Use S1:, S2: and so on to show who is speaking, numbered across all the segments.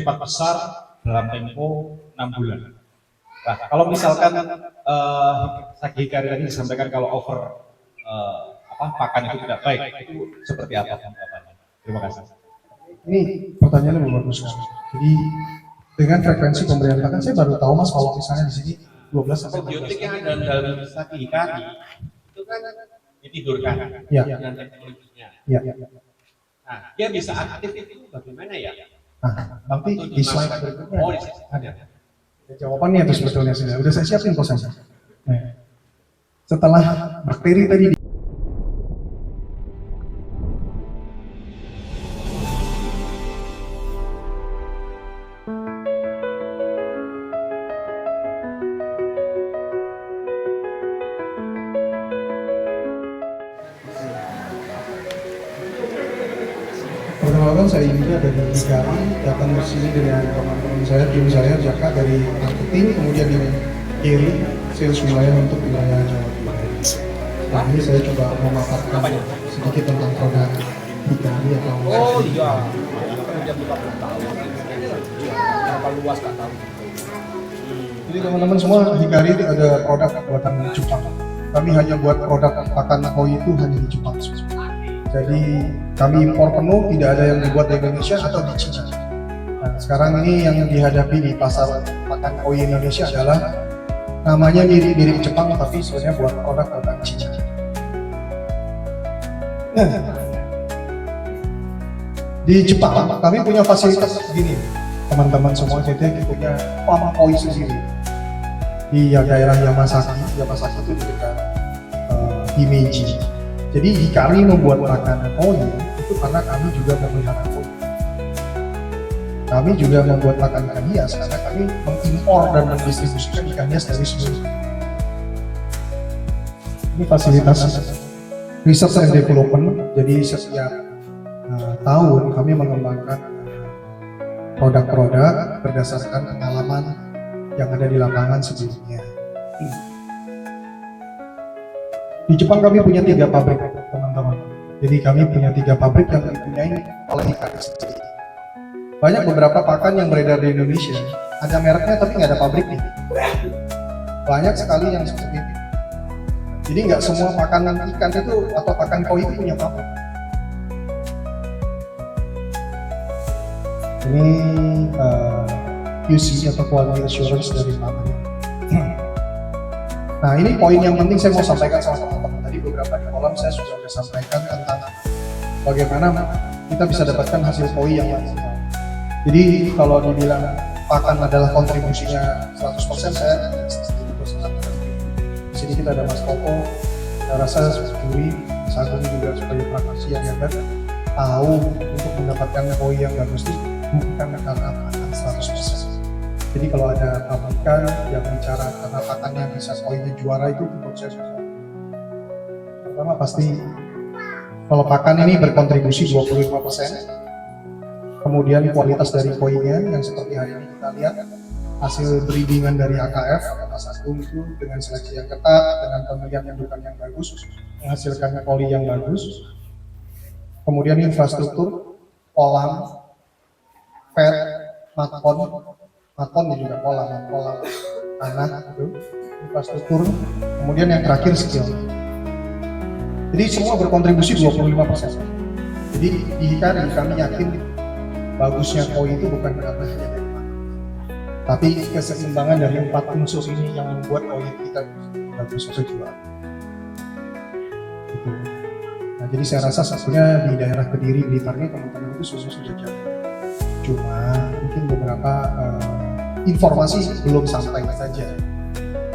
S1: cepat besar dalam tempo 6 bulan. Nah, kalau misalkan Saki Hikari tadi disampaikan kalau over pakan itu tidak baik, itu seperti apa tanggapannya? Terima kasih.
S2: Ini pertanyaannya bagus. Jadi dengan frekuensi pemberian pakan saya baru tahu Mas kalau misalnya di sini 12 sampai 16.
S1: Probiotik yang ada dalam Saki Hikari itu kan ditidurkan dengan teknologinya.
S2: Ya.
S1: Nah, dia bisa aktif itu bagaimana ya?
S2: Nah, nanti di slide berikutnya
S1: ada.
S2: Jawabannya itu sebetulnya sudah saya siapin kosannya. Nah, setelah bakteri tadi perkenalkan saya Indra dari Hikari, datang ke sini dengan teman-teman saya, tim saya, Jaka dari marketing, kemudian dari Kiri, sales wilayah untuk wilayah Jawa Timur. Nah ini saya coba memaparkan sedikit tentang produk Hikari atau
S3: dia buka tahu berapa luas nggak tahu.
S2: Jadi teman-teman semua, Hikari itu ada produk buatan Jepang. Kami hanya buat produk pakan koi itu hanya di Jepang. Jadi kami impor penuh, tidak ada yang dibuat di Indonesia atau di Cina. Nah, sekarang ini yang dihadapi di pasar pakan koi Indonesia adalah namanya mirip-mirip Jepang, tapi sebenarnya buat produk buatan Cina. Nah, di Jepang kami punya fasilitas begini, teman-teman semua. Jadi kita punya farm koi sendiri di daerah Yamazaki itu di dekat Himeji. Jadi Hikari membuat makanan koi itu karena kami juga memelihara koi. Kami juga membuat makan ikan hias karena kami mengimpor dan mendistribusikan ikan hias dari seluruh. Ini fasilitas research and development. Jadi setiap tahun kami mengembangkan produk-produk berdasarkan pengalaman yang ada di lapangan sebelumnya. Di Jepang kami punya 3 pabrik, teman-teman. Jadi kami punya 3 pabrik yang dipunyai oleh Hikari sendiri. Banyak beberapa pakan yang beredar di Indonesia, ada mereknya tapi nggak ada pabriknya. Banyak sekali yang seperti itu. Jadi nggak semua pakanan ikan itu atau pakan koi itu punya pabrik. Ini QC atau quality assurance dari pabrik. Nah ini poin yang penting saya mau sampaikan sama teman-teman. Tadi beberapa di kolam saya sudah sampaikan tentang bagaimana kita bisa dapatkan hasil koi yang maksimal. Jadi kalau dibilang pakan adalah kontribusinya 100%, saya di sini kita ada Mas Koko, saya rasa Juri, Sagung juga sebagai praktisi yang hebat, tahu untuk mendapatkan koi yang bagus itu bukan karena pakan 100%. Jadi kalau ada pabrikan yang bicara karena pakannya bisa koinya juara itu menurut saya susah. Pertama pasti kalau pakan ini berkontribusi 25%, kemudian kualitas dari koinya yang seperti hari ini kita lihat hasil breedingan dari AKF Mas Agung itu dengan seleksi yang ketat, dengan pemilihan indukan yang bagus, menghasilkan koi yang bagus. Kemudian infrastruktur, kolam, pet, maton juga kolam tanah itu, infrastruktur. Kemudian yang terakhir skill. Jadi semua berkontribusi 25%. Jadi di Hikari kami yakin bagusnya koi itu bukan karena hanya dari pakan, tapi keseimbangan dari 4 unsur ini yang membuat koi kita bagus terjual. Gitu. Nah, jadi saya rasa sebetulnya di daerah Kediri, Blitar ini teman-teman itu sudah jago. Cuma mungkin beberapa informasi belum sampai saja.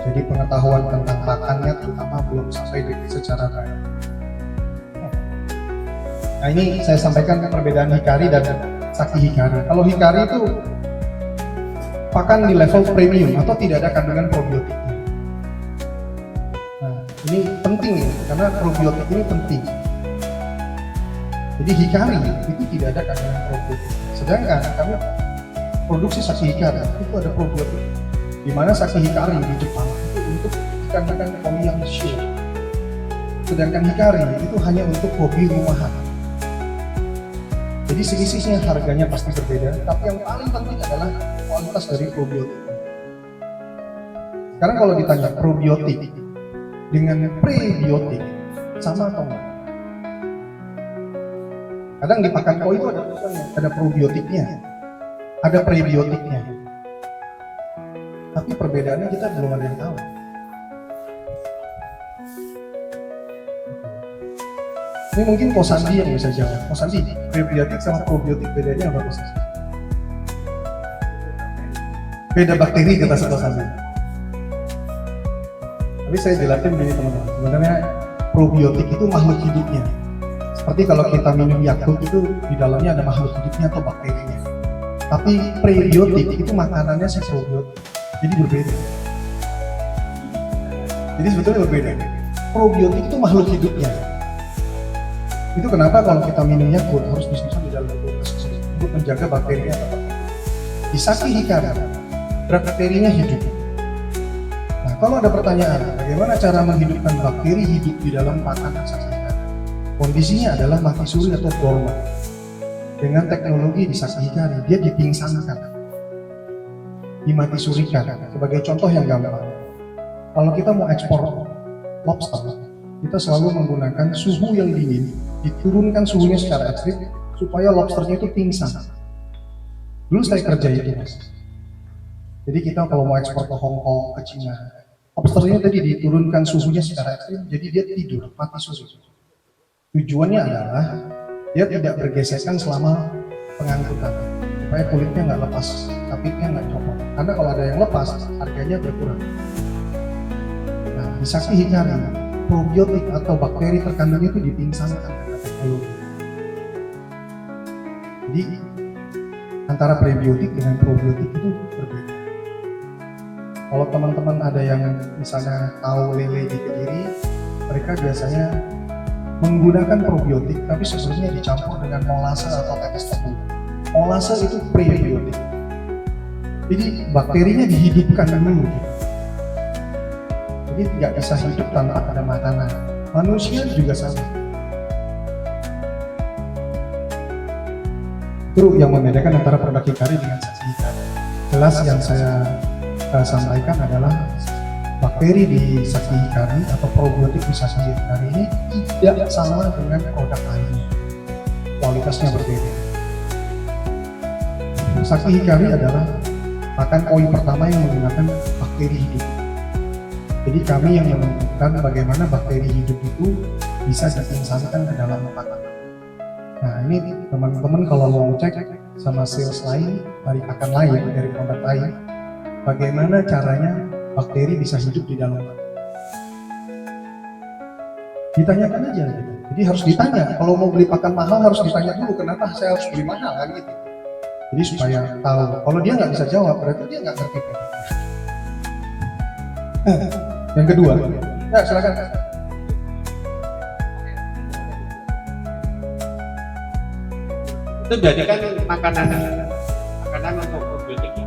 S2: Jadi pengetahuan tentang pakannya terutama belum sampai secara baik. Nah ini saya sampaikan perbedaan Hikari dan Saki Hikari. Kalau Hikari itu pakan di level premium atau tidak ada kandungan probiotiknya. Nah ini penting ya, karena probiotik ini penting. Jadi Hikari itu tidak ada kandungan probiotik. Sedangkan kami produksi Saki Hikari itu ada probiotik. Di mana Saki Hikari di Jepang itu untuk ikan-ikan koi yang show. Sedangkan Hikari itu hanya untuk hobi rumahan. Jadi selisihnya harganya pasti berbeda, tapi yang paling penting adalah kualitas dari probiotik. Sekarang kalau ditanya probiotik dengan prebiotik sama atau enggak? Kadang di pakan koi itu ada tulisannya, ada probiotiknya, ada prebiotiknya. Tapi perbedaannya kita belum ada yang tahu. Ini mungkin Ko Sandi yang bisa jawab. Ko Sandi, prebiotik sama probiotik bedanya apa Ko Sandi? Beda bakteri kata Ko Sandi. Tapi saya jelasin begini teman-teman. Sebenarnya probiotik itu makhluk hidupnya. Seperti kalau kita minum Yakult itu di dalamnya ada makhluk hidupnya atau bakterinya. Tapi prebiotik itu makanannya si probiotik. Jadi berbeda. Jadi sebetulnya berbeda. Probiotik itu makhluk hidupnya. Itu kenapa kalau kita minum Yakult harus disimpan di dalam kulkas untuk menjaga bakterinya. Di Saki Hikari, bakterinya hidup. Nah, kalau ada pertanyaan, bagaimana cara menghidupkan bakteri hidup di dalam makanan Saki Hikari? Kondisinya adalah mati suri atau dormant. Dengan teknologi di Saki Hikari, dia dipingsankan, dimati surikan. Sebagai contoh yang gampang, kalau kita mau ekspor lobster, kita selalu menggunakan suhu yang dingin, diturunkan suhunya secara ekstrim supaya lobsternya itu pingsan. Dulu saya kerja itu mas. Jadi kita kalau mau ekspor ke Hong Kong, ke Cina, lobsternya tadi diturunkan suhunya secara ekstrim, jadi dia tidur, mati suri. Tujuannya adalah dia tidak bergesekan selama pengangkutan, supaya kulitnya nggak lepas, kapitnya nggak copot. Karena kalau ada yang lepas, harganya berkurang. Nah, di Saki Hikari, probiotik atau bakteri terkandung itu dipingsankan dengan teknologi. Jadi antara prebiotik dengan probiotik itu berbeda. Kalau teman-teman ada yang misalnya tahu lele di Kediri, mereka biasanya menggunakan probiotik tapi sebenarnya dicampur dengan molase atau tetes tepung. Molase itu prebiotik. Jadi bakterinya dihidupkan dulu. Jadi tidak bisa hidup tanpa ada makanan. Manusia juga sama. Itu yang membedakan antara produk Hikari dengan Saki Hikari. Jelas yang saya sampaikan adalah bakteri di Saki Hikari atau probiotik di Saki Hikari ini tidak sama dengan produk lainnya. Kualitasnya berbeda. Saki Hikari adalah pakan koi pertama yang menggunakan bakteri hidup. Jadi kami yang menentukan bagaimana bakteri hidup itu bisa dipingsankan ke dalam pakan. Nah ini teman-teman kalau mau cek sama sales lain dari pakan lain, dari produk lain, bagaimana caranya bakteri bisa hidup di dalam pakan. Ditanyakan aja gitu. Jadi harus ditanya, kalau mau beli pakan mahal harus ditanya dulu kenapa saya harus beli mahal kan gitu. Jadi supaya tahu, kalau dia nggak bisa jawab berarti dia nggak ngerti. Yang kedua, ya silakan.
S4: Itu jadi kan makanan untuk probiotik ya.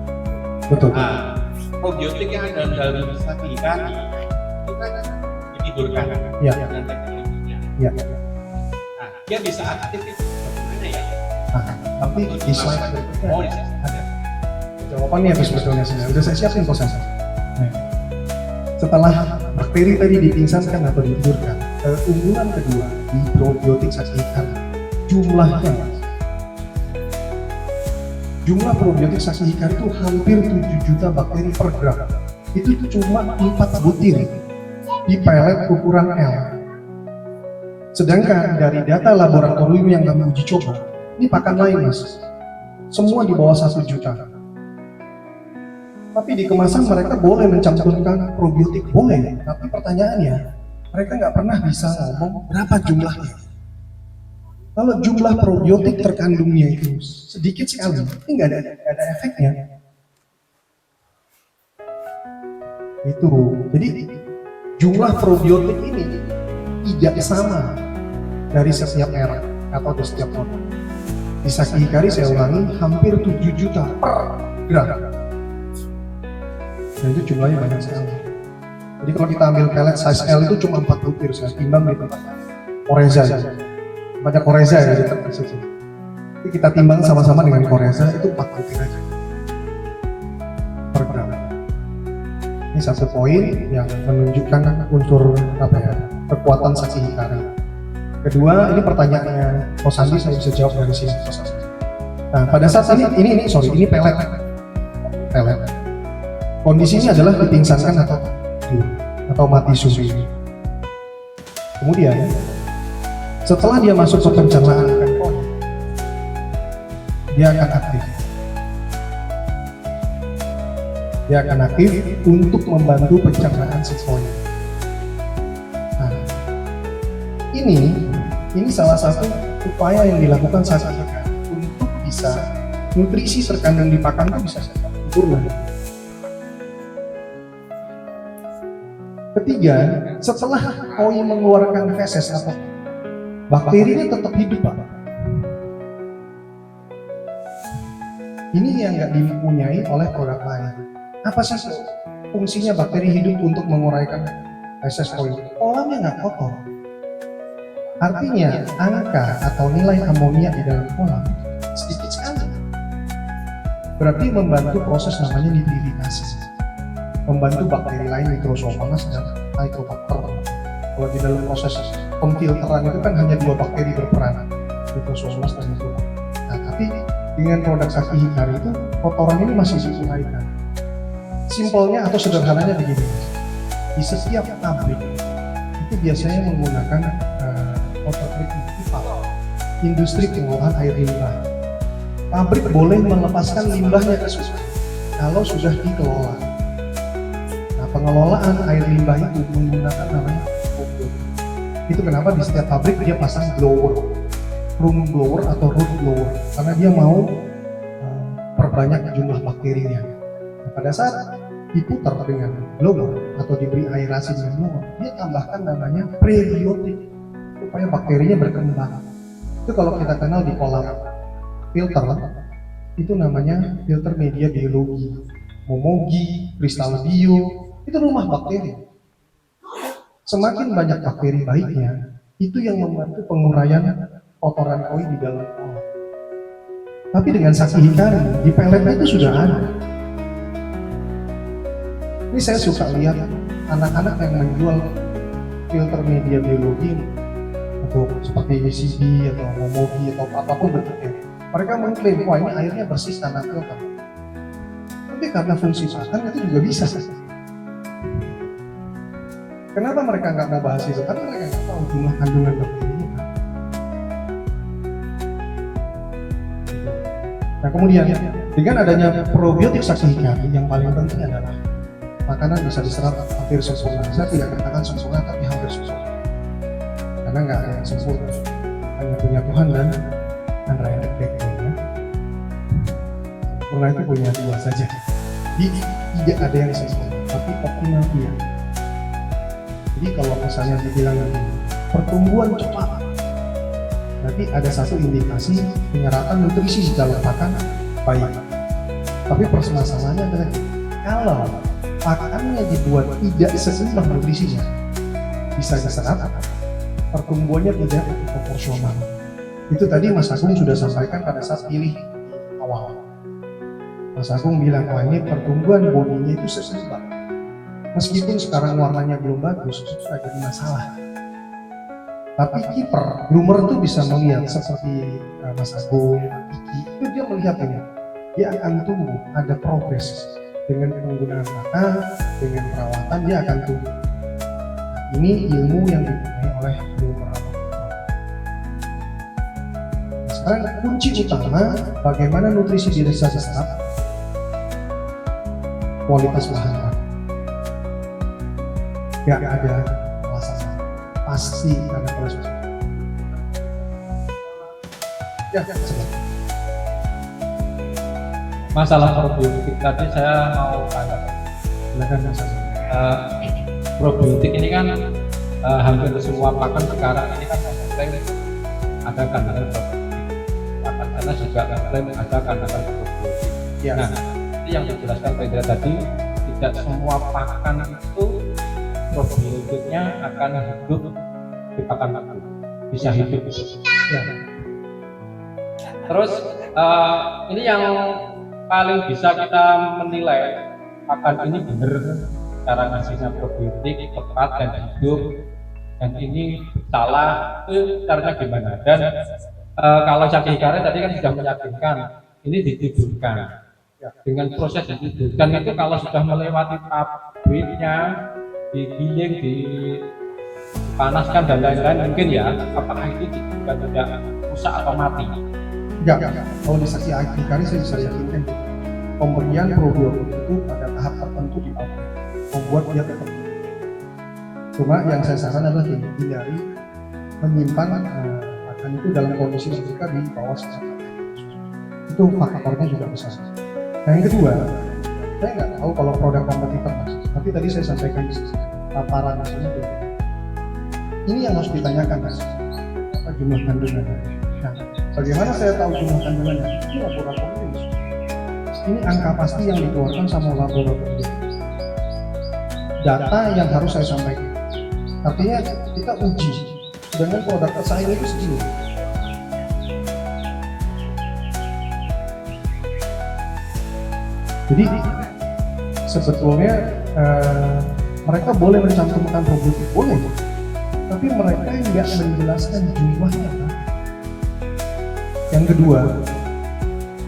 S2: Betul.
S4: Nah, probiotik yang ada dalam Saki Hikari itu kan ditidurkan
S2: Ya.
S4: dengan teknologinya.
S2: Ya.
S4: Nah, dia bisa aktif itu bagaimana ya?
S2: Nah, tapi di slide berikutnya
S4: Oh, di sini.
S2: ada jawabannya itu sebetulnya sudah saya siapin prosesnya. Nah, setelah bakteri tadi dipingsankan atau ditidurkan, keunggulan kedua di probiotik Saki Hikari jumlahnya. Jumlah probiotik Saki Hikari itu hampir 7 juta bakteri per gram. Itu cuma 4 butir di pelet ukuran L. Sedangkan dari data laboratorium yang kami uji coba, ini pakan lain mas, semua di bawah 1 juta. Tapi di kemasan mereka boleh mencampurkan probiotik, boleh. Tapi pertanyaannya, mereka nggak pernah bisa ngomong berapa jumlahnya. Kalau jumlah probiotik terkandungnya itu sedikit sekali, ini nggak ada efeknya. Itu, jadi jumlah probiotik ini tidak sama dari setiap merek atau dari setiap produk. Di Saki Hikari saya ulangi, hampir 7 juta per gram. Dan itu jumlahnya banyak sekali. Jadi kalau kita ambil pelet size L itu cuma 4 butir, saya timbang di tempat Oreza. Banyak Oreza ya di tempat situ. Jadi kita timbang sama-sama dengan Koreza itu 4 butir aja per gram. Ini satu poin yang menunjukkan unsur apa ya, kekuatan saksi hikari. Kedua, ini pertanyaannya Ko Sandi, saya bisa jawab dari sini. Nah, pada saat ini pelet. Kondisinya adalah dipingsankan atau mati suri. Kemudian, setelah dia masuk ke pencernaan ikan koi, dia akan aktif. Dia akan aktif untuk membantu pencernaan si koi. Nah, ini salah satu upaya yang dilakukan saat ini untuk bisa nutrisi terkandung di pakan itu bisa sempurna. Ketiga, setelah koi mengeluarkan feses atau bakterinya tetap hidup, Pak. Ini yang nggak dipunyai oleh produk lain. Apa sih fungsinya bakteri hidup untuk menguraikan feses koi? Kolamnya nggak kotor. Artinya angka atau nilai amonia di dalam kolam sedikit sekali. Berarti membantu proses namanya nitrifikasi, membantu bakteri lain Microsomonas dan Mycobacter. Kalau di dalam proses pemfilteran itu kan hanya 2 bakteri berperan, Microsomonas dan Mycobacter. Nah, tapi dengan produk saksi hikari itu kotoran ini masih diuraikan. Simpelnya atau sederhananya begini, di setiap pabrik itu biasanya menggunakan water treatment pipa, industri pengolahan air limbah. Pabrik boleh melepaskan limbahnya ke sungai kalau sudah dikelola. Nah, pengelolaan air limbah itu menggunakan namanya blower. Itu kenapa di setiap pabrik dia pasang blower, room blower atau root blower, karena dia mau perbanyak jumlah bakterinya. Nah, pada saat diputar dengan blower atau diberi aerasi dengan blower, dia tambahkan namanya prebiotik supaya bakterinya berkembang. Itu kalau kita kenal di kolam filter, itu namanya filter media biologi, Momogi, Kristal Bio, itu rumah bakteri. Semakin banyak bakteri baiknya, itu yang membantu penguraian kotoran koi di dalam kolam. Tapi dengan saksi hikari, di peletnya itu sudah ada. Ini saya suka lihat anak-anak yang menjual filter media biologi untuk seperti ECB atau Momogi atau apapun bentuknya. Mereka mengklaim, wah ini airnya bersih karena filter. Tapi karena fungsi pakan itu juga bisa. Kenapa mereka nggak mau bahas itu? Karena mereka nggak tahu jumlah kandungan bakterinya. Nah kemudian, dengan adanya probiotik saksi hikari, yang paling penting adalah makanan bisa diserap hampir sempurna. Saya tidak katakan sempurna, tapi hampir sempurna. Karena nggak ada yang sempurna, hanya punya Tuhan dan Andrea Dekdeknya. Sempurna itu punya 2 saja. Jadi tidak ada yang sempurna, tapi optimal dia. Jadi kalau misalnya dibilang pertumbuhan cepat, berarti ada satu indikasi penyerapan nutrisi di dalam pakan baik. Tapi permasalahannya adalah kalau pakannya dibuat tidak seimbang nutrisinya, bisa diserap, pertumbuhannya tidak proporsional. Itu tadi Mas Agung sudah sampaikan pada saat pilih awal. Mas Agung bilang, wah ini pertumbuhan bodinya itu seimbang. Meskipun sekarang warnanya belum bagus, itu tidak jadi masalah. Tapi kiper, groomer itu bisa melihat seperti Mas Agung, Kiki, itu dia melihat ini. Dia akan tumbuh, ada progres. Dengan penggunaan makan, dengan perawatan, dia akan tumbuh. Nah, ini ilmu yang dipunyai oleh groomer. Sekarang kunci utama bagaimana nutrisi bisa diserap, kualitas bahan. Gak ada alasan, pasti ada proses. Ya,
S4: Masalah probiotik tadi saya mau tanya.
S2: silakan Mas.
S4: Probiotik ini kan hampir semua pakan sekarang ini kan mengklaim ada kandungan probiotik. Pakan sana juga mengklaim ada kandungan probiotik.
S2: Ya.
S4: Nah, ini yang dijelaskan Pedra tadi, tidak semua pakan itu probiotiknya akan hidup di pakan itu, bisa hidup.
S2: Ya.
S4: Terus ini yang paling bisa kita menilai pakan ini benar cara ngasihnya probiotik tepat dan hidup, dan ini salah itu caranya gimana. Dan kalau Saki Hikari tadi kan sudah meyakinkan ini ditidurkan. Dengan proses ditidurkan itu kalau sudah melewati pabriknya, digiling, dipanaskan dan lain-lain, mungkin ya apakah itu juga tidak rusak atau mati?
S2: Enggak. Kalau di Saki Hikari saya bisa yakinkan pemberian probiotik itu pada tahap tertentu di awal membuat dia tetap. Cuma yang saya sarankan adalah hindari menyimpan pakan itu dalam kondisi ketika di bawah sesak. Itu faktornya juga besar. Nah, yang kedua, saya nggak tahu kalau produk kompetitor mas, tapi tadi saya sampaikan di paparan di sini. Ini yang harus ditanyakan mas, apa jumlah kandungannya. Nah, bagaimana saya tahu jumlah kandungannya? Ini laboratorium. Ini angka pasti yang dikeluarkan sama laboratorium. Data yang harus saya sampaikan. Artinya kita uji dengan produk pesaing itu segini. Jadi sebetulnya mereka boleh mencantumkan probiotik, boleh, tapi mereka nggak menjelaskan jumlahnya. Yang kedua,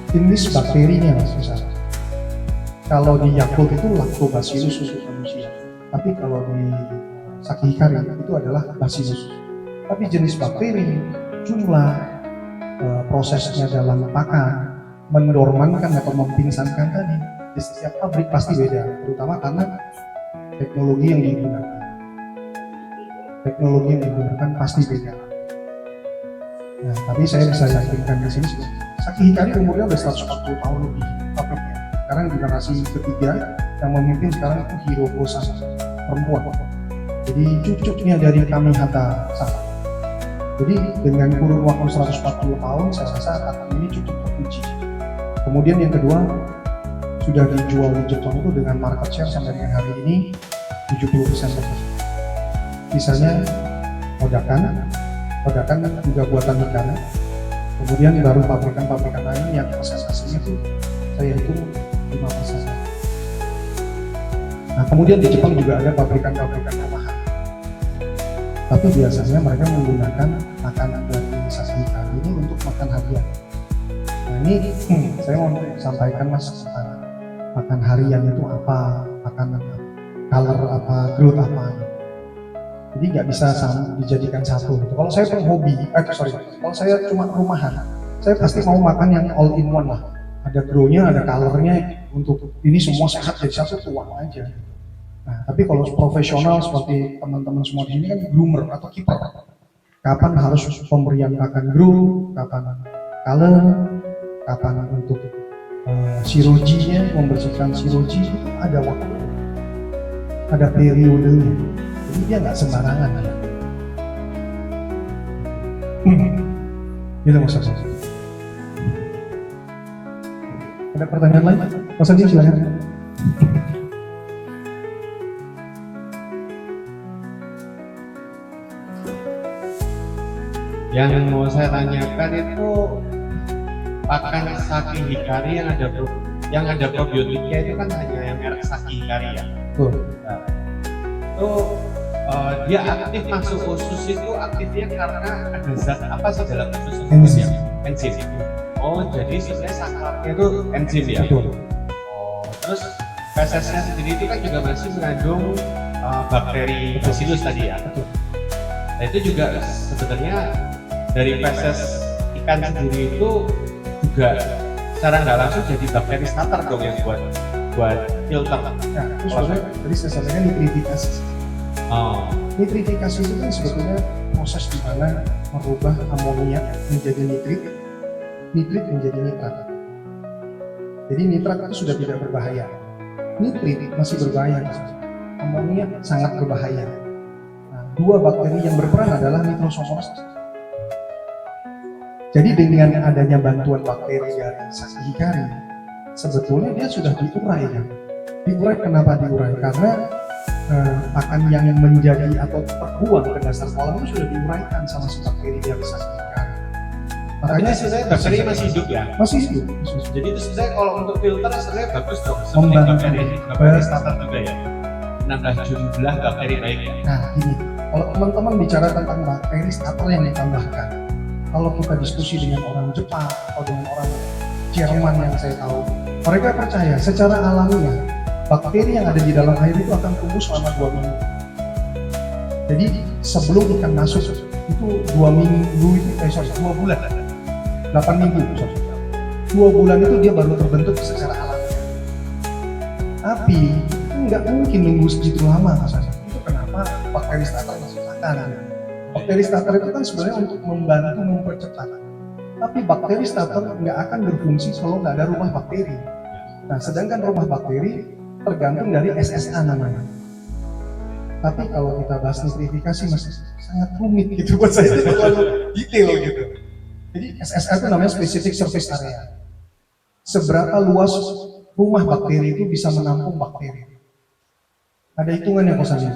S2: jenis bakterinya mas misalnya. Kalau di Yakult itu Lactobacillus untuk manusia, tapi kalau di Saki Hikari itu adalah Bacillus. Tapi jenis bakteri, jumlah, prosesnya dalam pakan, mendormankan atau mempingsankan tadi di setiap pabrik pasti beda, terutama karena teknologi yang digunakan. Teknologi yang digunakan pasti beda. Nah, tapi saya bisa yakinkan di sini, Saki Hikari umurnya udah 140 tahun lebih pabriknya. Sekarang generasi ketiga yang memimpin sekarang itu Hiroko San, perempuan. Jadi cucunya dari Kamihata San. Jadi dengan kurun waktu 140 tahun, saya rasa pakan ini cukup teruji. Kemudian yang kedua, sudah dijual di Jepang itu dengan market share sampai dengan hari ini 70% lebih. Sisanya Kodakan juga buatan negara. Kemudian baru pabrikan-pabrikan lain yang proses-prosesnya itu saya hitung 5%. Nah kemudian di Jepang juga ada pabrikan-pabrikan tambahan. Tapi biasanya mereka menggunakan makanan dari Saki Hikari ini untuk makan harian. Nah ini saya mau sampaikan mas tentang makan harian itu apa, makanan color apa, growth apa. Jadi nggak bisa dijadikan satu. Kalau saya penghobi, kalau saya cuma rumahan, saya pasti mau makan yang all in one lah. Ada grow-nya, ada colornya, untuk ini semua sehat jadi satu tuang aja. Nah, tapi kalau profesional seperti teman-teman semua di sini kan groomer atau keeper. Kapan harus pemberian pakan grow, kapan color, kapan untuk sirojinya, membersihkan siroji itu ada waktu, ada periodenya. Jadi dia nggak sembarangan. Gitu maksudnya. Ada pertanyaan lain? Mas Andi silakan.
S5: Yang mau saya tanyakan itu pakan Saki Hikari yang ada probiotiknya itu kan hanya yang merek Saki Hikari ya. Nah, itu dia aktif masuk usus itu aktifnya karena ada zat apa sih dalam usus?
S2: Enzim.
S5: Enzim. Oh jadi sebenarnya sakarnya itu enzim ya.
S2: Betul.
S5: Oh terus fesesnya sendiri itu kan juga masih mengandung bakteri Bacillus tadi ya.
S2: Betul.
S5: Nah itu juga sebenarnya dari feses ikan sendiri itu juga secara nggak langsung jadi bakteri starter dong yang buat filter.
S2: Nah, itu sebenarnya tadi saya sampaikan nitrifikasi.
S5: Oh.
S2: Nitrifikasi itu kan sebetulnya proses di mana merubah amonia menjadi nitrit, nitrit menjadi nitrat. Jadi nitrat itu sudah tidak berbahaya. Nitrit masih berbahaya. Amonia sangat berbahaya. Nah, dua bakteri yang berperan adalah Nitrosomonas. Jadi dengan adanya bantuan bakteri dari Saki Hikari, sebetulnya dia sudah diurai ya. Diurai kenapa diurai? Karena pakan yang menjadi atau terbuang ke dasar kolam itu sudah diuraikan sama si bakteri dari Saki Hikari. Makanya
S5: sebenarnya bakteri masih hidup ya.
S2: masih hidup.
S5: Jadi itu sebenarnya kalau untuk filter sebenarnya bagus dong.
S2: Membantu.
S5: Bakteri starter juga ya. Menambah jumlah bakteri baik ya.
S2: Nah ini, kalau teman-teman bicara tentang bakteri starter yang ditambahkan, kalau kita diskusi dengan orang Jepang atau dengan orang Jerman yang saya tahu, mereka percaya secara alamiah bakteri yang ada di dalam air itu akan tumbuh selama 2 minggu. Jadi sebelum ikan masuk itu 2 minggu itu 2 bulan, 8 minggu, 2 bulan itu dia baru terbentuk secara alamiah. Tapi itu nggak mungkin nunggu segitu lama Mas Hasan. Itu kenapa bakteri starter masih makan. Bakteri starter itu kan sebenarnya untuk membantu mempercepat. Tapi bakteri starter nggak akan berfungsi kalau nggak ada rumah bakteri. Nah, sedangkan rumah bakteri tergantung dari SSA namanya. Tapi kalau kita bahas nutrifikasi masih sangat rumit gitu buat saya, itu terlalu detail gitu. Jadi SSA itu namanya Specific Surface Area. Seberapa luas rumah bakteri itu bisa menampung bakteri. Ada hitungannya kosannya.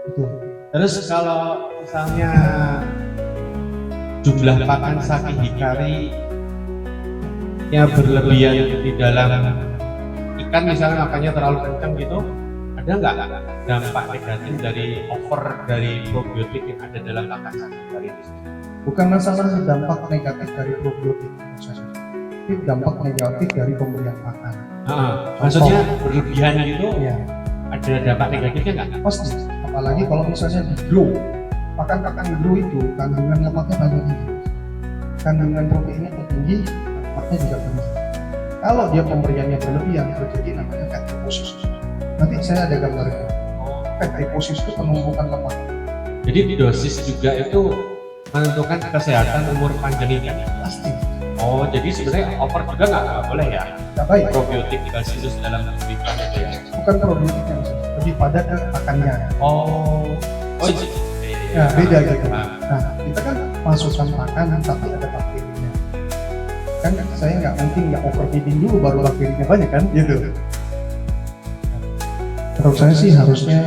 S2: Itu.
S5: Terus kalau misalnya jumlah pakan saki hikari yang berlebihan di dalam ikan, misalnya makannya terlalu kencang gitu, ada nggak dampak negatif dari over dari probiotik yang ada dalam pakan saki hikari itu?
S2: Bukan masalah dampak negatif dari probiotik, tapi dampak negatif dari pemberian pakan.
S5: Maksudnya berlebihan gitu,
S2: Ya,
S5: ada dampak negatifnya nggak?
S2: pasti. Apalagi kalau misalnya di grow, pakan-pakan grow itu kandungan lemaknya paling tinggi, kandungan proteinnya tinggi, lemaknya juga tinggi. Kalau dia pemberiannya berlebihan, terjadi namanya fat deposit. Nanti saya ada gambarnya. Fat deposit itu penumpukan lemak.
S5: Jadi dosis juga itu menentukan kesehatan umur panjang ikan.
S2: Pasti.
S5: Oh, jadi sebenarnya over juga nggak boleh ya?
S2: Tidak baik.
S5: Probiotik bacillus dalam tubuh ikan itu ya?
S2: Bukan probiotiknya, lebih pada ke pakannya.
S5: Oh,
S2: Ya, beda gitu.
S5: Nah,
S2: Nah, kita kan masukkan pakan tapi ada bakterinya. Kan saya nggak mungkin nggak overfeeding dulu baru bakterinya banyak kan, gitu. Menurut saya sih harusnya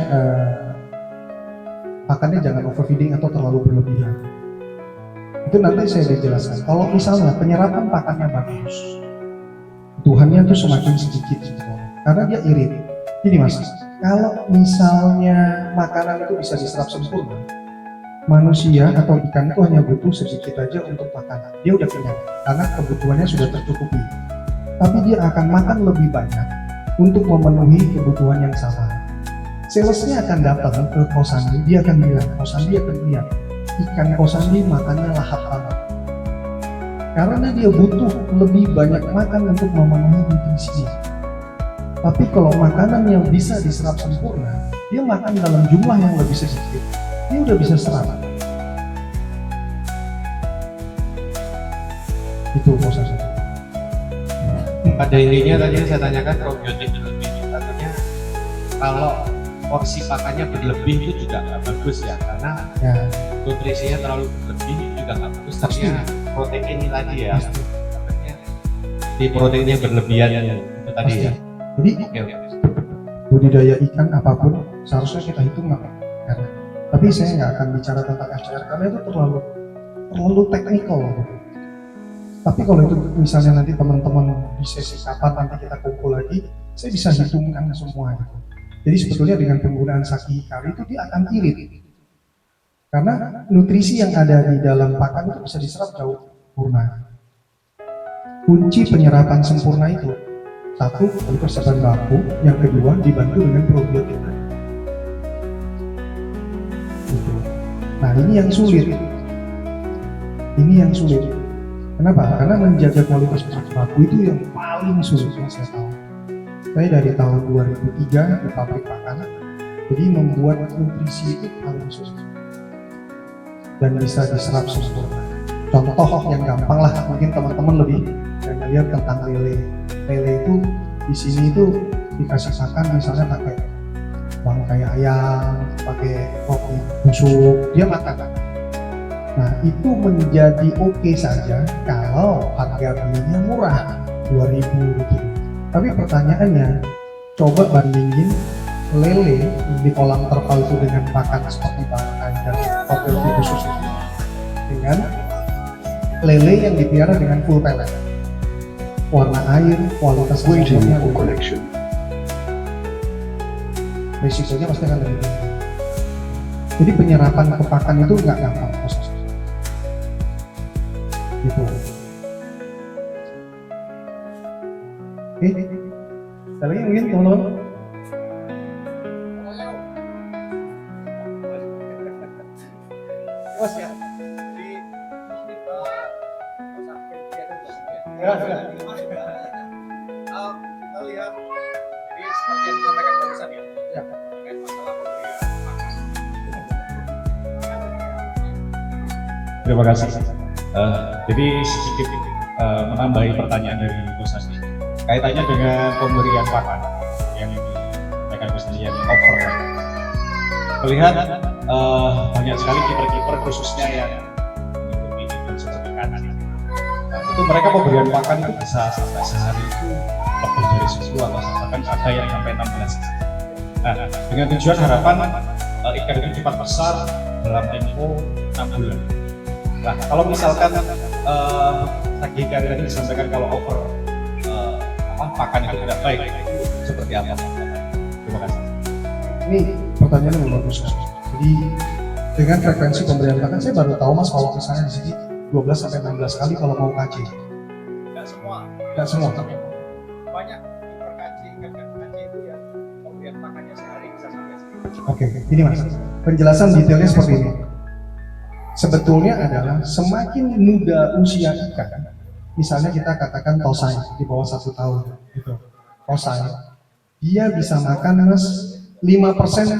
S2: pakannya jangan overfeeding atau terlalu berlebihan. Itu nanti saya dijelaskan. Kalau misalnya penyerapan pakannya bagus, tuhannya tuh semakin sedikit gitu. Karena dia irit. Jadi mas, kalau misalnya makanan itu bisa diserap sempurna, manusia atau ikan itu hanya butuh sedikit aja untuk makan. Dia udah kenyang karena kebutuhannya sudah tercukupi. Tapi dia akan makan lebih banyak untuk memenuhi kebutuhan yang sama. Salesnya akan datang ke Kosandi, dia akan bilang, Kosandi akan lihat ikan Kosandi makannya lahap banget. Karena dia butuh lebih banyak makan untuk memenuhi nutrisinya. Tapi kalau makanan yang bisa diserap sempurna, dia makan dalam jumlah yang lebih sedikit, dia udah bisa serap. Itu prosesnya.
S5: pada intinya tadi yang saya tanyakan probiotik berlebih katanya kalau porsi pakannya berlebih itu juga nggak bagus ya, karena
S2: Ya,
S5: nutrisinya terlalu berlebih itu juga nggak bagus.
S2: Pasti.
S5: Tapi protein ini tadi ya,
S2: pasti.
S5: katanya di proteinnya berlebihan itu tadi
S2: Pasti.
S5: ya.
S2: Jadi
S5: Oke, oke.
S2: budidaya ikan apapun seharusnya kita hitung nggak kan? Tapi saya nggak akan bicara tentang FCR karena itu terlalu teknikal gitu. Tapi kalau itu misalnya nanti teman-teman di sesi kapan nanti kita kumpul lagi, saya bisa hitungkan semua gitu. Jadi sebetulnya dengan penggunaan saki hikari itu dia akan irit. Karena nutrisi yang ada di dalam pakan itu bisa diserap jauh sempurna. Kunci penyerapan sempurna itu satu, persiapan baku, yang kedua dibantu dengan probiotik. Gitu. Nah ini yang sulit. Ini yang sulit. Kenapa? Karena menjaga kualitas baku itu yang paling sulit yang saya tahu. Saya dari tahun 2003 di pabrik pakan, jadi membuat nutrisi itu paling sulit dan bisa diserap sempurna. Contoh yang gampang lah, mungkin teman-teman lebih lihat tentang lele. Lele itu di sini itu dikasih pakan misalnya pakai bangkai ayam, pakai roti busuk, dia makan. Nah itu menjadi oke saja kalau harga belinya murah 2.000 rupiah. Tapi pertanyaannya, coba bandingin lele di kolam terpal itu dengan pakan seperti bangkai dan roti busuk itu dengan lele yang dipelihara dengan full pellet. Warna air, kualitas airnya, risikonya pasti akan lebih tinggi. Jadi penyerapan ke pakan itu nggak gampang prosesnya. Gitu. Oke, sekali lagi mungkin teman-teman.
S1: Mas ya, jadi kita lihat jadi seperti yang disampaikan barusan ya, terkait masalah pemberian makan. Terima kasih. Jadi sedikit menambahi pertanyaan dari Gus Sasti kaitannya dengan pemberian pakan yang disampaikan Gus Sasti yang over. Melihat banyak sekali kiper-kiper khususnya yang mengikuti event seperti kanan itu mereka pemberian pakan itu bisa sampai sehari itu lebih dari 10 atau bahkan ada yang sampai 16. Nah, dengan tujuan harapan ikan itu cepat besar dalam tempo 6 bulan. Nah, kalau misalkan tadi ikan tadi disampaikan kalau over pakan itu tidak baik, itu seperti apa? Terima kasih.
S2: Ini pertanyaan yang bagus. Jadi dengan frekuensi pemberian pakan saya baru tahu Mas kalau misalnya di sini 12 sampai 16 kali kalau mau KC.
S1: Tidak semua.
S2: Tidak semua.
S1: Banyak kiper KC ikan KC itu ya pemberian pakannya sehari bisa sampai 10.
S2: Oke, ini Mas. Penjelasan detailnya seperti ini. Sebetulnya adalah semakin muda usia ikan, misalnya kita katakan tosai di bawah 1 tahun, gitu. Tosai, dia bisa makan Mas 5%,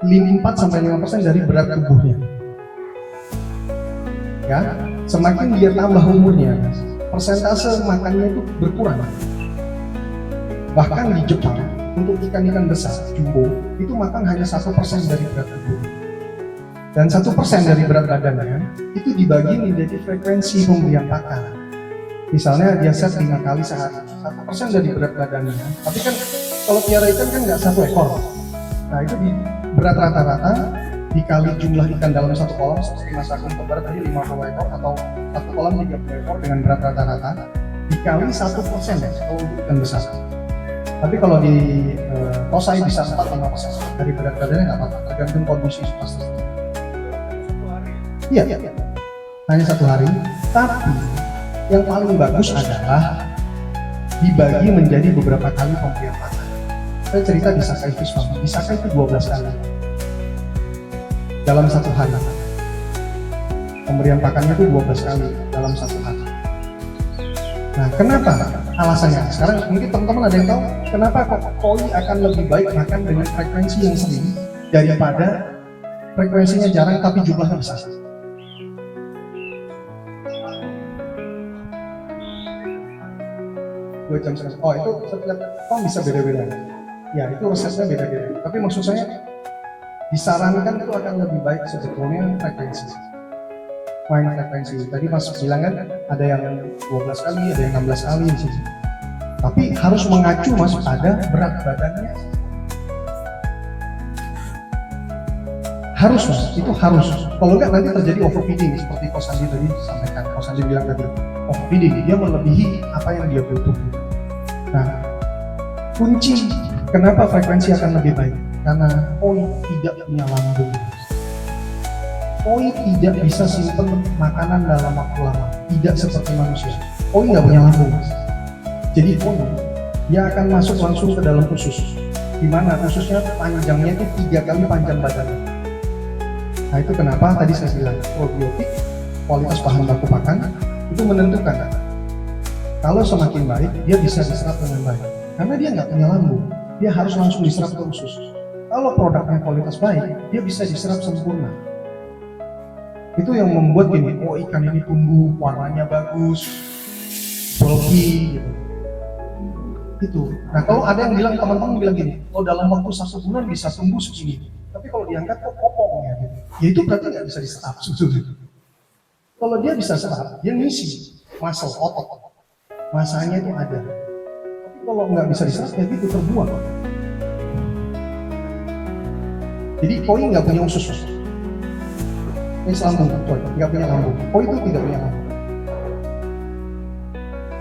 S2: 4-5% dari berat tubuhnya. Ya, semakin dia tambah umurnya, Mas, persentase makannya itu berkurang. Bahkan di Jepang, untuk ikan-ikan besar, jumbo, itu makan hanya 1% dari berat tubuhnya. Dan 1% dari berat badannya itu dibagi menjadi frekuensi pemberian pakan. Misalnya dia set 5 kali sehari, 1% dari berat badannya. Tapi kan kalau piara ikan kan nggak 1 ekor. Nah itu di berat rata-rata dikali jumlah ikan dalam 1 kolam seperti Mas Agung Kembar tadi 50 ekor atau 1 kolam 30 ekor dengan berat rata-rata dikali 1% ya kalau untuk ikan besar. Tapi kalau di tosai bisa 4-5% dari berat badannya nggak apa-apa, tergantung kondisi pasti. Iya, hanya 1 hari. Tapi yang paling bagus adalah dibagi menjadi beberapa kali pemberian pakan. Saya cerita di Sakai Fish Farm, di Sakai itu 12 kali dalam 1 hari. Pemberian pakannya itu 12 kali dalam 1 hari. Nah, kenapa? Alasannya. Sekarang mungkin teman-teman ada yang tahu kenapa kok koi akan lebih baik makan dengan frekuensi yang sering daripada frekuensinya jarang tapi jumlahnya besar. Oh itu setiap farm bisa beda-beda. Ya itu resepnya beda-beda. Tapi maksud saya disarankan itu akan lebih baik sebetulnya frekuensi. Main frekuensi. Tadi Mas bilang kan ada yang 12 kali, ada yang 16 kali di sini. Tapi harus mengacu Mas pada berat badannya. Harus Mas, itu harus. Kalau enggak nanti terjadi overfeeding seperti Coach Sandi tadi sampaikan. Coach Sandi bilang tadi overfeeding, dia melebihi apa yang dia butuh. Nah, kunci kenapa frekuensi akan lebih baik? Karena koi tidak punya lambung. Koi tidak bisa simpen makanan dalam waktu lama, tidak seperti manusia. Koi nggak punya lambung, Mas. Jadi koi dia akan masuk langsung ke dalam usus, di mana ususnya panjangnya itu 3 kali panjang badannya. Nah itu kenapa tadi saya bilang probiotik, kualitas bahan baku pakan itu menentukan. Kalau semakin baik, dia bisa diserap dengan baik. Karena dia nggak punya lambung, dia harus langsung diserap ke usus. Kalau produknya kualitas baik, dia bisa diserap sempurna. Itu yang membuat gini, oh ikan ini tumbuh, warnanya bagus, bulky, gitu. Itu. Nah kalau ada yang bilang, teman-teman bilang gini, oh dalam waktu 1 bulan bisa tumbuh segini. Tapi kalau diangkat kok kopong ya gitu. Ya itu berarti nggak bisa diserap sebetulnya. Kalau dia bisa serap, dia ngisi muscle, otot. Masanya itu ada. Tapi kalau nggak bisa diserap ya gitu terbuang. Jadi koi nggak punya usus. Ini lambung, nggak punya lambung. Koi itu tidak punya lambung.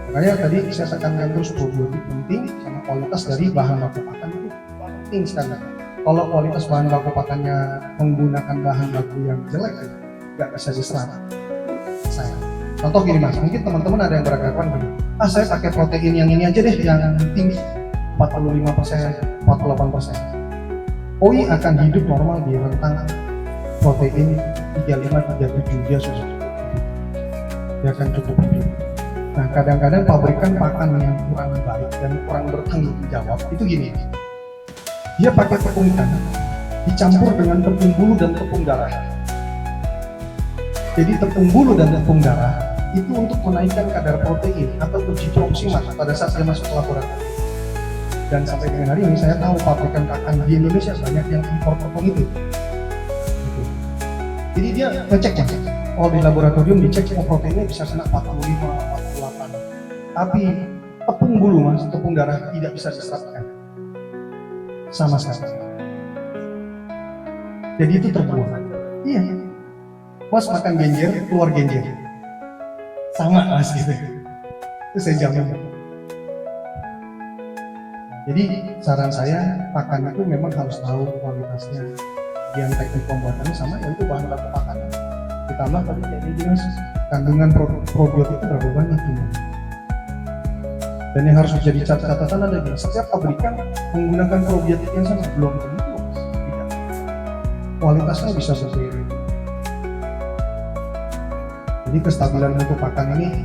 S2: Makanya tadi saya tekankan terus probiotik penting sama kualitas dari bahan baku pakan itu penting sekali. Kalau kualitas bahan baku pakannya menggunakan bahan baku yang jelek, nggak bisa diserap. Saya contoh gini mas, mungkin teman-teman ada yang beranggapan gini, saya pakai protein yang ini aja deh, yang tinggi 45%, 48%. Koi akan hidup normal di rentang protein 35-37, dia sudah cukup. Dia akan cukup hidup. Nah kadang-kadang pabrikan pakan yang kurang baik dan kurang bertanggung jawab itu gini, dia pakai tepung ikan dicampur dengan tepung bulu dan tepung darah. Jadi tepung bulu dan tepung darah itu untuk menaikkan kadar protein atau uji proksimal pada saat dia masuk ke laboratorium. Dan sampai dengan hari ini saya tahu pabrikan pakan di Indonesia banyak yang impor tepung itu. Gitu. Jadi dia ngecek mas, kalau di laboratorium dicek proteinnya bisa kena 45, 48. Tapi tepung bulu mas, tepung darah tidak bisa diserapkan sama sekali. Jadi itu terbuang. Iya. Mas makan genjer, keluar genjer. Sama mas gitu. Itu saya jamin. Jadi saran saya, pakan itu memang harus tahu kualitasnya. Yang teknik pembuatannya sama, yaitu bahan baku pakan. Ditambah tadi kayak gini mas, kandungan probiotik itu berapa banyak ini. Dan yang harus menjadi catatan ada gini, setiap pabrikan menggunakan probiotik yang sama, belum tentu tidak. Kualitasnya bisa berbeda. Jadi kestabilan mutu pakan ini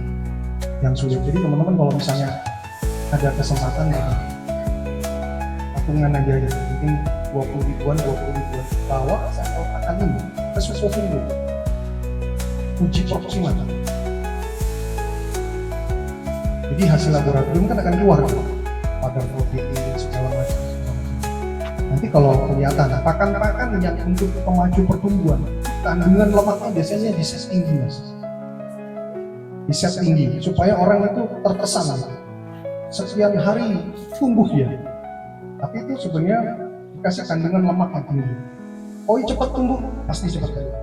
S2: yang sulit. Jadi teman-teman kalau misalnya ada kesempatan ya, patungan aja ya, mungkin 20 ribuan, bawa sampel pakan ini ke susu dulu, uji proksimal. Jadi hasil laboratorium kan akan keluar pada protein segala macam. Nanti kalau kelihatan pakan-pakan yang untuk pemacu pertumbuhan, kandungan lemaknya biasanya di set tinggi mas. Di set tinggi supaya orang itu terkesan sekian hari tumbuh dia. Tapi itu sebenarnya dikasih kandungan lemak yang tinggi. Koi cepat tumbuh, pasti cepat tumbuh.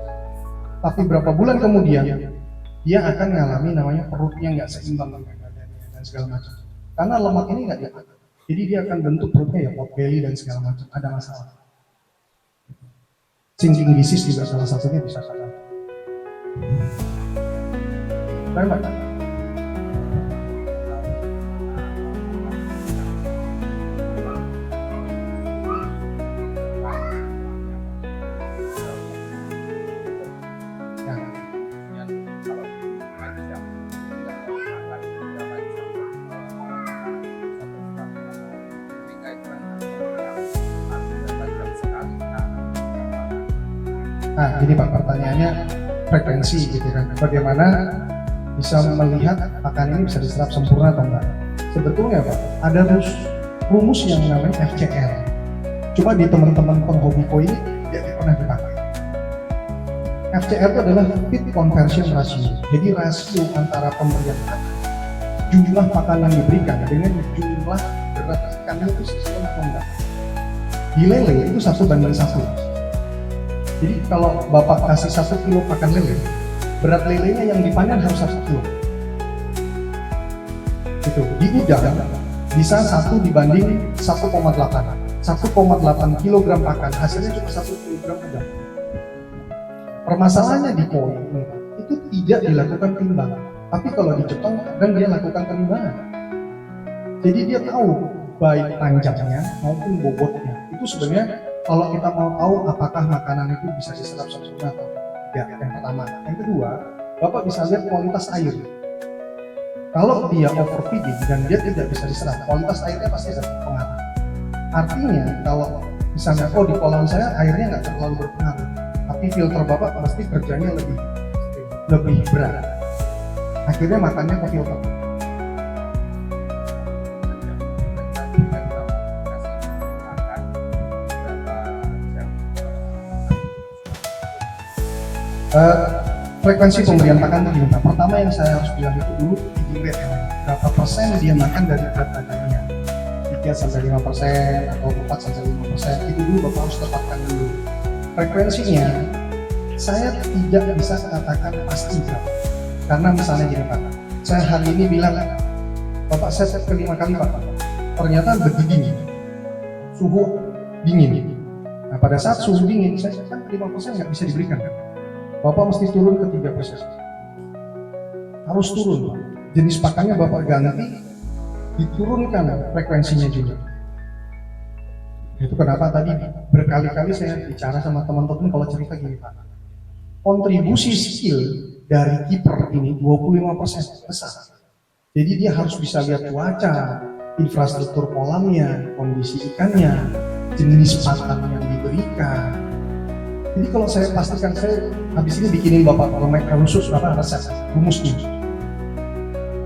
S2: Tapi berapa bulan kemudian dia akan mengalami namanya perutnya nggak seimbang dengan badannya dan segala macam. Karena lemak ini nggak dipakai. Jadi dia akan bentuk perutnya ya pot belly dan segala macam. Ada masalah. Sinking disease juga salah satunya bisa kata. Baik. Nah, jadi Pak, pertanyaannya frekuensi gitu kan. Bagaimana bisa melihat pakan ini bisa diserap sempurna atau enggak? Sebetulnya Pak, ada rumus yang namanya FCR. Cuma di teman-teman penghobi koi ini tidak pernah dipakai. FCR itu adalah feed conversion ratio. Jadi rasio antara pemberian pakan, jumlah pakan yang diberikan dengan jumlah berat ikannya itu sesuai atau enggak. Di lele itu 1:1. Jadi kalau Bapak kasih 1 kilo pakan lele, berat lelenya yang dipanen harus 1 kilo. Gitu. Di udang bisa 1 dibanding 1,8. 1,8 kilogram pakan, hasilnya cuma 1 kilogram udang. Permasalahannya di koi itu tidak dilakukan timbangan. Tapi kalau di Jepang kadang dia lakukan penimbangan. Jadi dia tahu baik panjangnya maupun bobotnya. Itu sebenarnya kalau kita mau tahu apakah makanan itu bisa diserap sempurna atau tidak, yang pertama. Yang kedua, Bapak bisa lihat kualitas air. Kalau dia overfeeding dan dia tidak bisa diserap, kualitas airnya pasti ada berpengaruh. Artinya kalau misalnya di kolam saya airnya nggak terlalu berpengaruh, tapi filter Bapak pasti kerjanya lebih berat. Akhirnya makannya ke filter. Frekuensi pemberian pakan itu gimana? Pertama yang saya harus bilang itu dulu feeding rate ya. Berapa persen dia makan dari berat badannya? 3-5% atau 4-5%, itu dulu Bapak harus tetapkan dulu. Frekuensinya saya tidak bisa katakan pasti berapa. Karena misalnya gini Pak, saya hari ini bilang Bapak set ke 5 kali Pak, ternyata berdingin, suhu dingin. Nah pada saat suhu dingin, saya kan 5% nggak bisa diberikan. Bapak mesti turun ke 3%. Harus turun Pak. Jenis pakannya Bapak ganti, diturunkan frekuensinya juga. Itu kenapa tadi berkali-kali saya bicara sama teman-teman kalau cerita gini Pak. Kontribusi skill dari kiper ini 25% besar. Jadi dia harus bisa lihat cuaca, infrastruktur kolamnya, kondisi ikannya, jenis pakan yang diberikan. Jadi kalau saya pastikan, saya habis ini bikinin Bapak khusus apa resep rumusnya.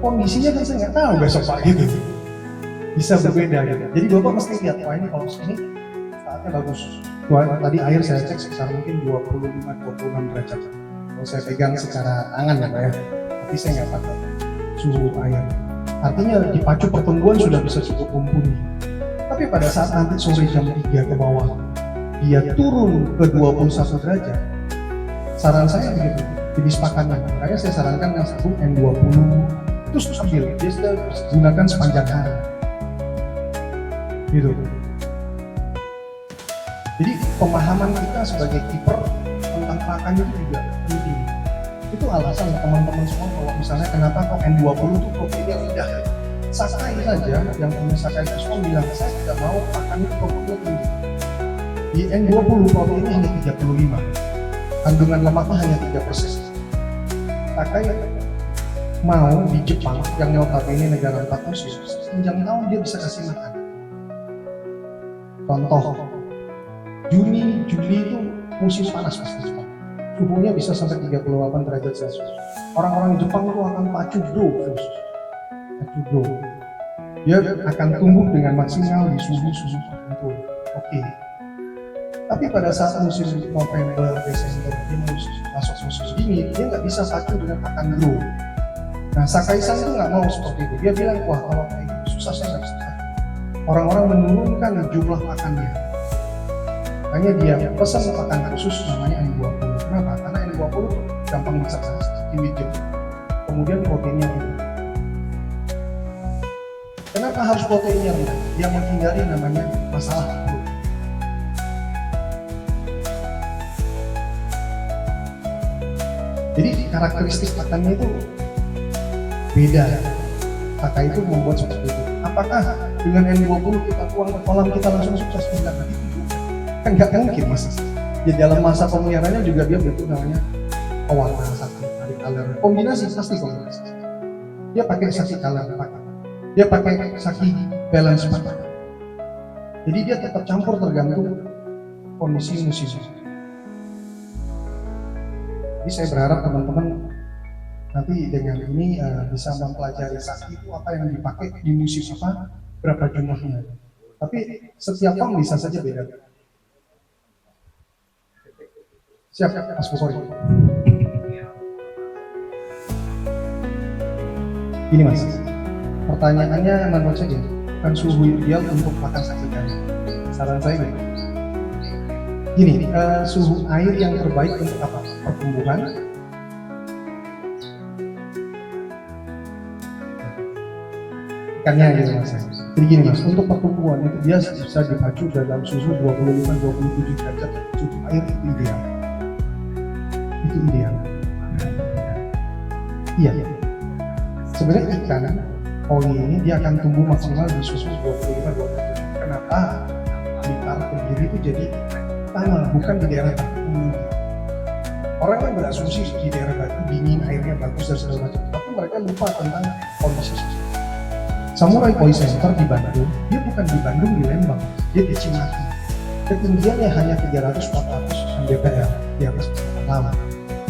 S2: Kondisinya kan saya nggak tahu besok Pak gitu. Bisa berbeda gitu. Jadi Bapak mesti lihat, wah ini kalau sini saatnya bagus. Tadi air saya cek sekitar mungkin 25-26 derajat. Kalau saya pegang secara tangan ya Pak ya, tapi saya nggak pakai suhu air. Artinya di pacu pertumbuhan sudah bisa cukup mumpuni. Tapi pada saat nanti sore jam 3 ke bawah, dia turun ke 21 derajat. Saran saya begitu, jenis pakannya. Makanya saya sarankan yang satu N20 itu stabil, dia sudah gunakan sepanjang hari. Gitu. Jadi pemahaman kita sebagai kiper tentang pakan itu juga penting. Itu alasan teman-teman semua kalau misalnya kenapa kok N20 itu proteinnya rendah. Sakai saja yang punya Sakai Custom bilang saya tidak mau pakan itu proteinnya tinggi. Di N20 proteinnya hanya 35, kandungan lemaknya hanya 3%. Sakai mau di Jepang yang notabene negara 4 musim, sepanjang tahun dia bisa kasih makan. Contoh, Juni, Juli itu musim panas pasti Jepang. Suhunya bisa sampai 38 derajat Celcius. Orang-orang di Jepang itu akan pacu grow terus. Pacu grow. Dia akan tumbuh dengan maksimal di suhu-suhu tertentu. Oke. Tapi pada saat musim November, Desember, dia masuk musim dingin, dia nggak bisa pacu dengan pakan grow. Nah, Sakai-san itu nggak mau seperti itu. Dia bilang, wah kalau kayak gitu susah saya nggak bisa pacu. Orang-orang menurunkan jumlah pakannya. Makanya dia pesan pakan khusus namanya N20. Kenapa? Karena N20 gampang dicerna, medium. Kemudian proteinnya rendah. Kenapa harus proteinnya rendah? Dia menghindari namanya masalah itu. Jadi karakteristik pakannya itu beda. Pakai itu membuat seperti itu. Apakah dengan N20 kita tuang ke kolam kita langsung sukses? Enggak, itu kan nggak mungkin mas. Di dalam masa pemeliharaannya juga dia butuh namanya pewarna satu dari color. Kombinasi pasti kombinasi. Dia pakai saki color pakai. Dia pakai saki balance pakai. Jadi dia tetap campur tergantung kondisi musim. Jadi saya berharap teman-teman nanti dengan ini bisa mempelajari saki itu apa yang dipakai di musim apa, berapa jumlahnya. Tapi setiap farm bisa saja beda. Siap, Mas Bukori. Ini Mas, pertanyaannya menurut saya kan suhu ideal untuk makan saki kari. Saran saya gini, suhu air yang terbaik untuk apa? Pertumbuhan. Ikannya gitu Mas. Jadi gini Mas, untuk pertumbuhan itu dia bisa dipacu dalam suhu 25-27 derajat. Suhu air itu ideal. Itu ideal. Iya. Sebenarnya ikan koi ini dia akan tumbuh maksimal di suhu 25-27. Kenapa? Blitar Kediri itu jadi tanah, bukan di daerah Batu. Orang kan berasumsi di daerah Batu dingin, airnya bagus dan segala macam. Tapi mereka lupa tentang kondisi. Samurai Koi Center di Bandung, dia bukan di Bandung, di Lembang, dia di Cimahi. Ketinggiannya hanya 300-400 mdpl di atas permukaan laut.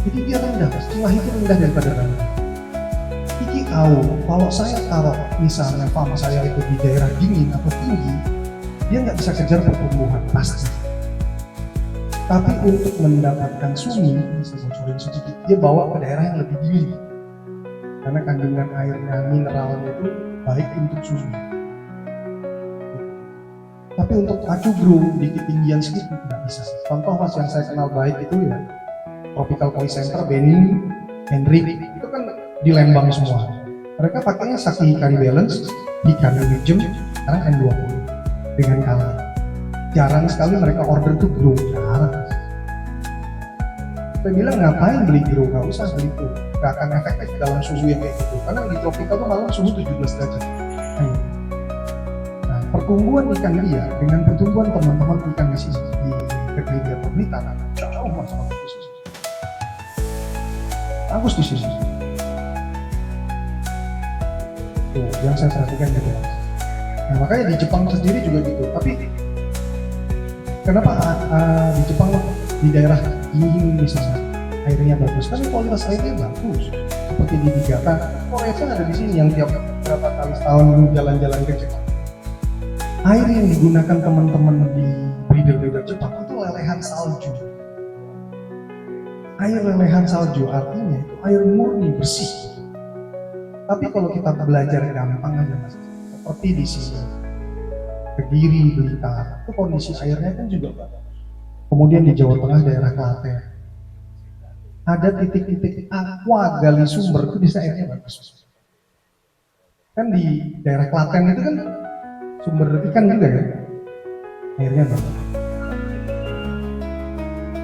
S2: Jadi dia rendah, Cimahi itu rendah daripada Bandung. Iki tahu, kalau saya taruh misalnya farm saya itu di daerah dingin atau tinggi, dia nggak bisa kejar pertumbuhan, pasti. Tapi untuk mendapatkan sumi, saya bocorin sedikit, dia bawa ke daerah yang lebih dingin. Karena kandungan airnya, mineralnya itu baik untuk sumi. Tapi untuk pacu grow di ketinggian segitu tidak bisa. Contoh Mas yang saya kenal baik itu ya Tropical Koi Center, Benin, Henry, itu kan di Lembang semua. Mereka pakainya Saki Hikari Balance, Hikari Wisdom, sekarang N20 dengan kali. Jarang sekali mereka order tuh grow, jarang. Saya bilang ngapain beli grow, nggak usah beli grow, nggak akan efektif dalam suhu yang kayak gitu. Karena di tropical tuh malam suhu 17 derajat. Nah, pertumbuhan ikan dia dengan pertumbuhan teman-teman ikan di sini di kediri atau Blitar jauh mas bagus di sini. Tuh, yang saya perhatikan gitu. Nah, makanya di Jepang sendiri juga gitu. Tapi kenapa di Jepang di daerah dingin misalnya airnya bagus? Kan kualitas airnya bagus. Seperti di Niigata, Korea ada di sini yang tiap berapa kali setahun jalan-jalan ke Jepang. Air yang digunakan teman-teman di breeder-breeder Jepang itu lelehan salju. Air lelehan salju artinya itu air murni bersih. Tapi kalau kita belajar gampang aja mas, seperti di sini Kediri, Blitar, itu kondisi airnya kan juga bagus. Kemudian di Jawa Tengah daerah Klaten, ada titik-titik aqua gali sumber itu bisa airnya bagus. Kan di daerah Klaten itu kan sumber ikan juga ya, airnya bagus.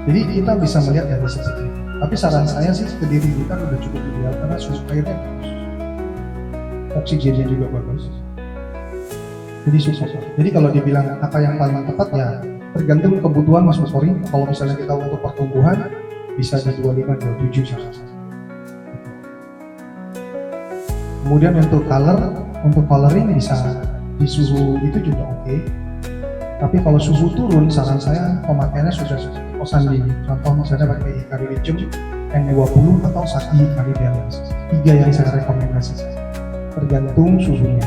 S2: Jadi kita bisa melihat dari sisi itu. Tapi saran saya sih Kediri Blitar udah cukup ideal karena susu airnya bagus. Oksigennya juga bagus. Jadi susah. Jadi kalau dibilang apa yang paling tepat ya tergantung kebutuhan Mas Musori. Kalau misalnya kita untuk pertumbuhan bisa di 25-27 saja. Kemudian untuk coloring bisa di suhu itu juga oke. Tapi kalau suhu turun, saran saya pemakaiannya sudah Osandi. Contoh misalnya pakai Hikari Wisdom N20 atau Saki Hikari Balance. 3 yang saya rekomendasikan. Tergantung suhunya.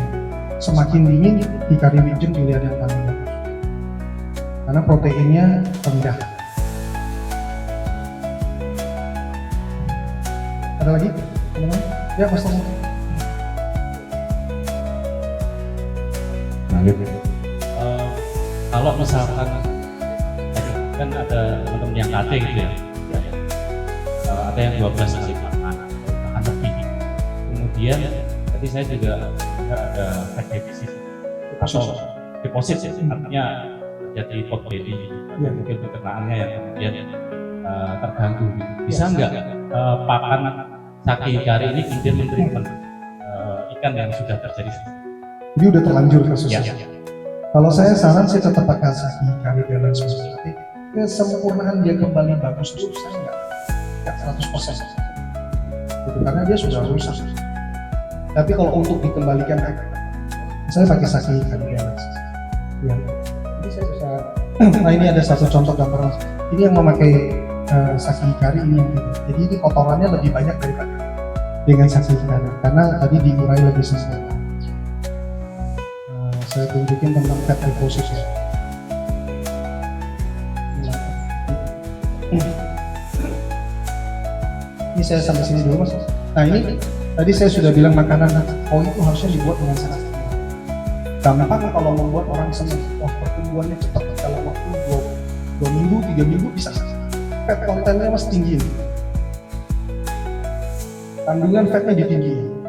S2: Semakin dingin, Hikari Wisdom pilihan yang paling bagus. Karena proteinnya rendah. Ada lagi? Ya, Mas Tom.
S6: Kalau misalkan kan ada teman-teman yang KT gitu ya, ada yang 12 kali makan, bahkan lebih. Kemudian tadi saya juga ada fat deficit atau deposit ya, artinya jadi pot belly, mungkin pencernaannya yang kemudian terganggu. Bisa nggak pakan Saki Hikari ini kemudian mentreatment ikan yang sudah terjadi?
S2: Jadi udah terlanjur kasusnya.
S6: Ya.
S2: Kalau saya saran sih tetap pakai Saki Hikari Balance, tapi kesempurnaan dia kembali bagus itu saya nggak 100%. Gitu, karena dia sudah rusak. Tapi kalau untuk dikembalikan, saya pakai Saki Hikari Balance. Ya. Jadi saya bisa. Nah ini ada satu contoh gambar mas. Ini yang memakai Saki Hikari ini yang gitu. Jadi ini kotorannya lebih banyak daripada dengan Saki Hikari karena tadi diurai lebih sesuai. Saya tunjukin tentang fat deposit ya. Ini saya sampai sini dulu mas. Nah ini tadi saya sudah bilang makanan koi itu harusnya dibuat dengan sangat gampang. Kalau membuat orang senang, wah pertumbuhannya cepat dalam waktu 2 minggu, 3 minggu bisa. Fat kontennya mas tinggi. Kandungan fatnya ditinggiin.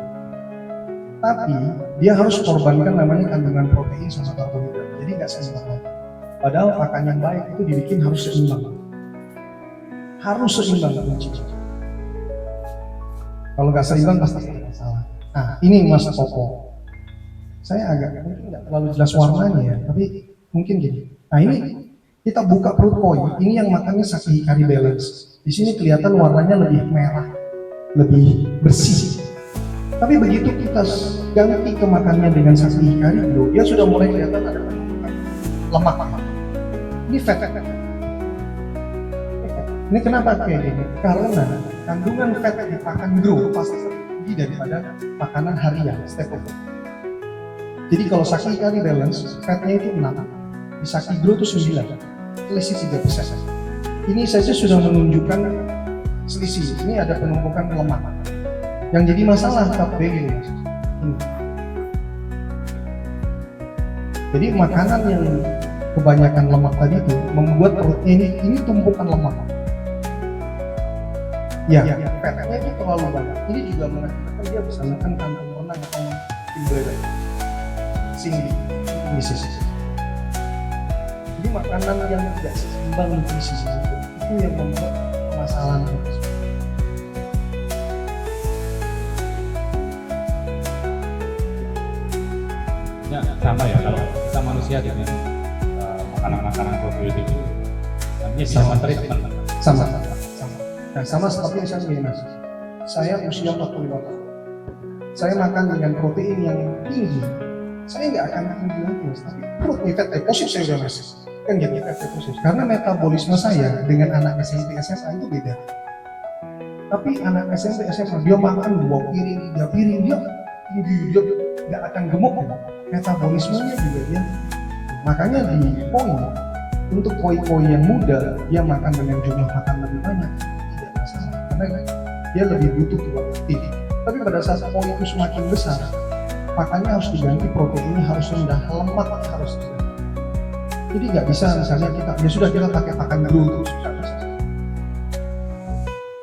S2: Tapi dia harus korbankan namanya kandungan protein sama karbohidrat, jadi nggak seimbang lagi. Padahal pakan yang baik itu dibikin harus seimbang, kunci. Kalau nggak seimbang pasti ada masalah. Nah ini mas Koko, saya agak mungkin nggak terlalu jelas warnanya ya, tapi mungkin gini. Nah ini kita buka perut koi, ini yang makannya Saki Hikari Balance. Di sini kelihatan warnanya lebih merah, lebih bersih. Tapi begitu kita ganti ke makannya dengan Saki Hikari, dia sudah mulai kelihatan ada lemak. Ini fat. Ini kenapa kayak gini? Karena kandungan fat di pakan grow pasti lebih tinggi daripada makanan harian staple. Jadi kalau Saki Hikari Balance, fatnya itu 6, di Saki Grow itu 9, selisih 3%. Ini saja sudah menunjukkan selisih. Ini ada penumpukan lemak. Yang jadi masalah fat belly. Jadi makanan yang kebanyakan lemak tadi itu membuat perutnya ini tumpukan lemak. Ya, fatnya itu terlalu banyak. Ini juga mengakibatkan dia bisa makan kantong renang kentang atau timbel singgi nutrisi. Jadi makanan yang tidak seimbang nutrisinya itu yang membuat permasalahan itu.
S6: Ya, sama ya kalau kita manusia dengan makanan-makanan probiotik itu artinya bisa mentreatment.
S2: Sama. Nah, sama seperti misalnya gini mas, saya usia 45 tahun, saya makan dengan protein yang tinggi, saya nggak akan tinggi lagi mas, tapi perut nih fat deposit saya udah mas, kan jadi fat deposit, karena metabolisme saya dengan anak SMP SMA itu beda. Tapi anak SMP SMA dia makan 2 piring, 3 piring, dia nggak akan gemuk ya. Metabolismenya juga dia, makanya di poin untuk koi-koi yang muda dia makan dengan jumlah makan lebih banyak tidak masalah karena dia lebih butuh aktif. Tapi pada saat koi itu semakin besar makannya harus diganti, proteinnya harus rendah, lemaknya harus rendah. Jadi nggak bisa misalnya kita pakai pakan dulu terus nggak bisa.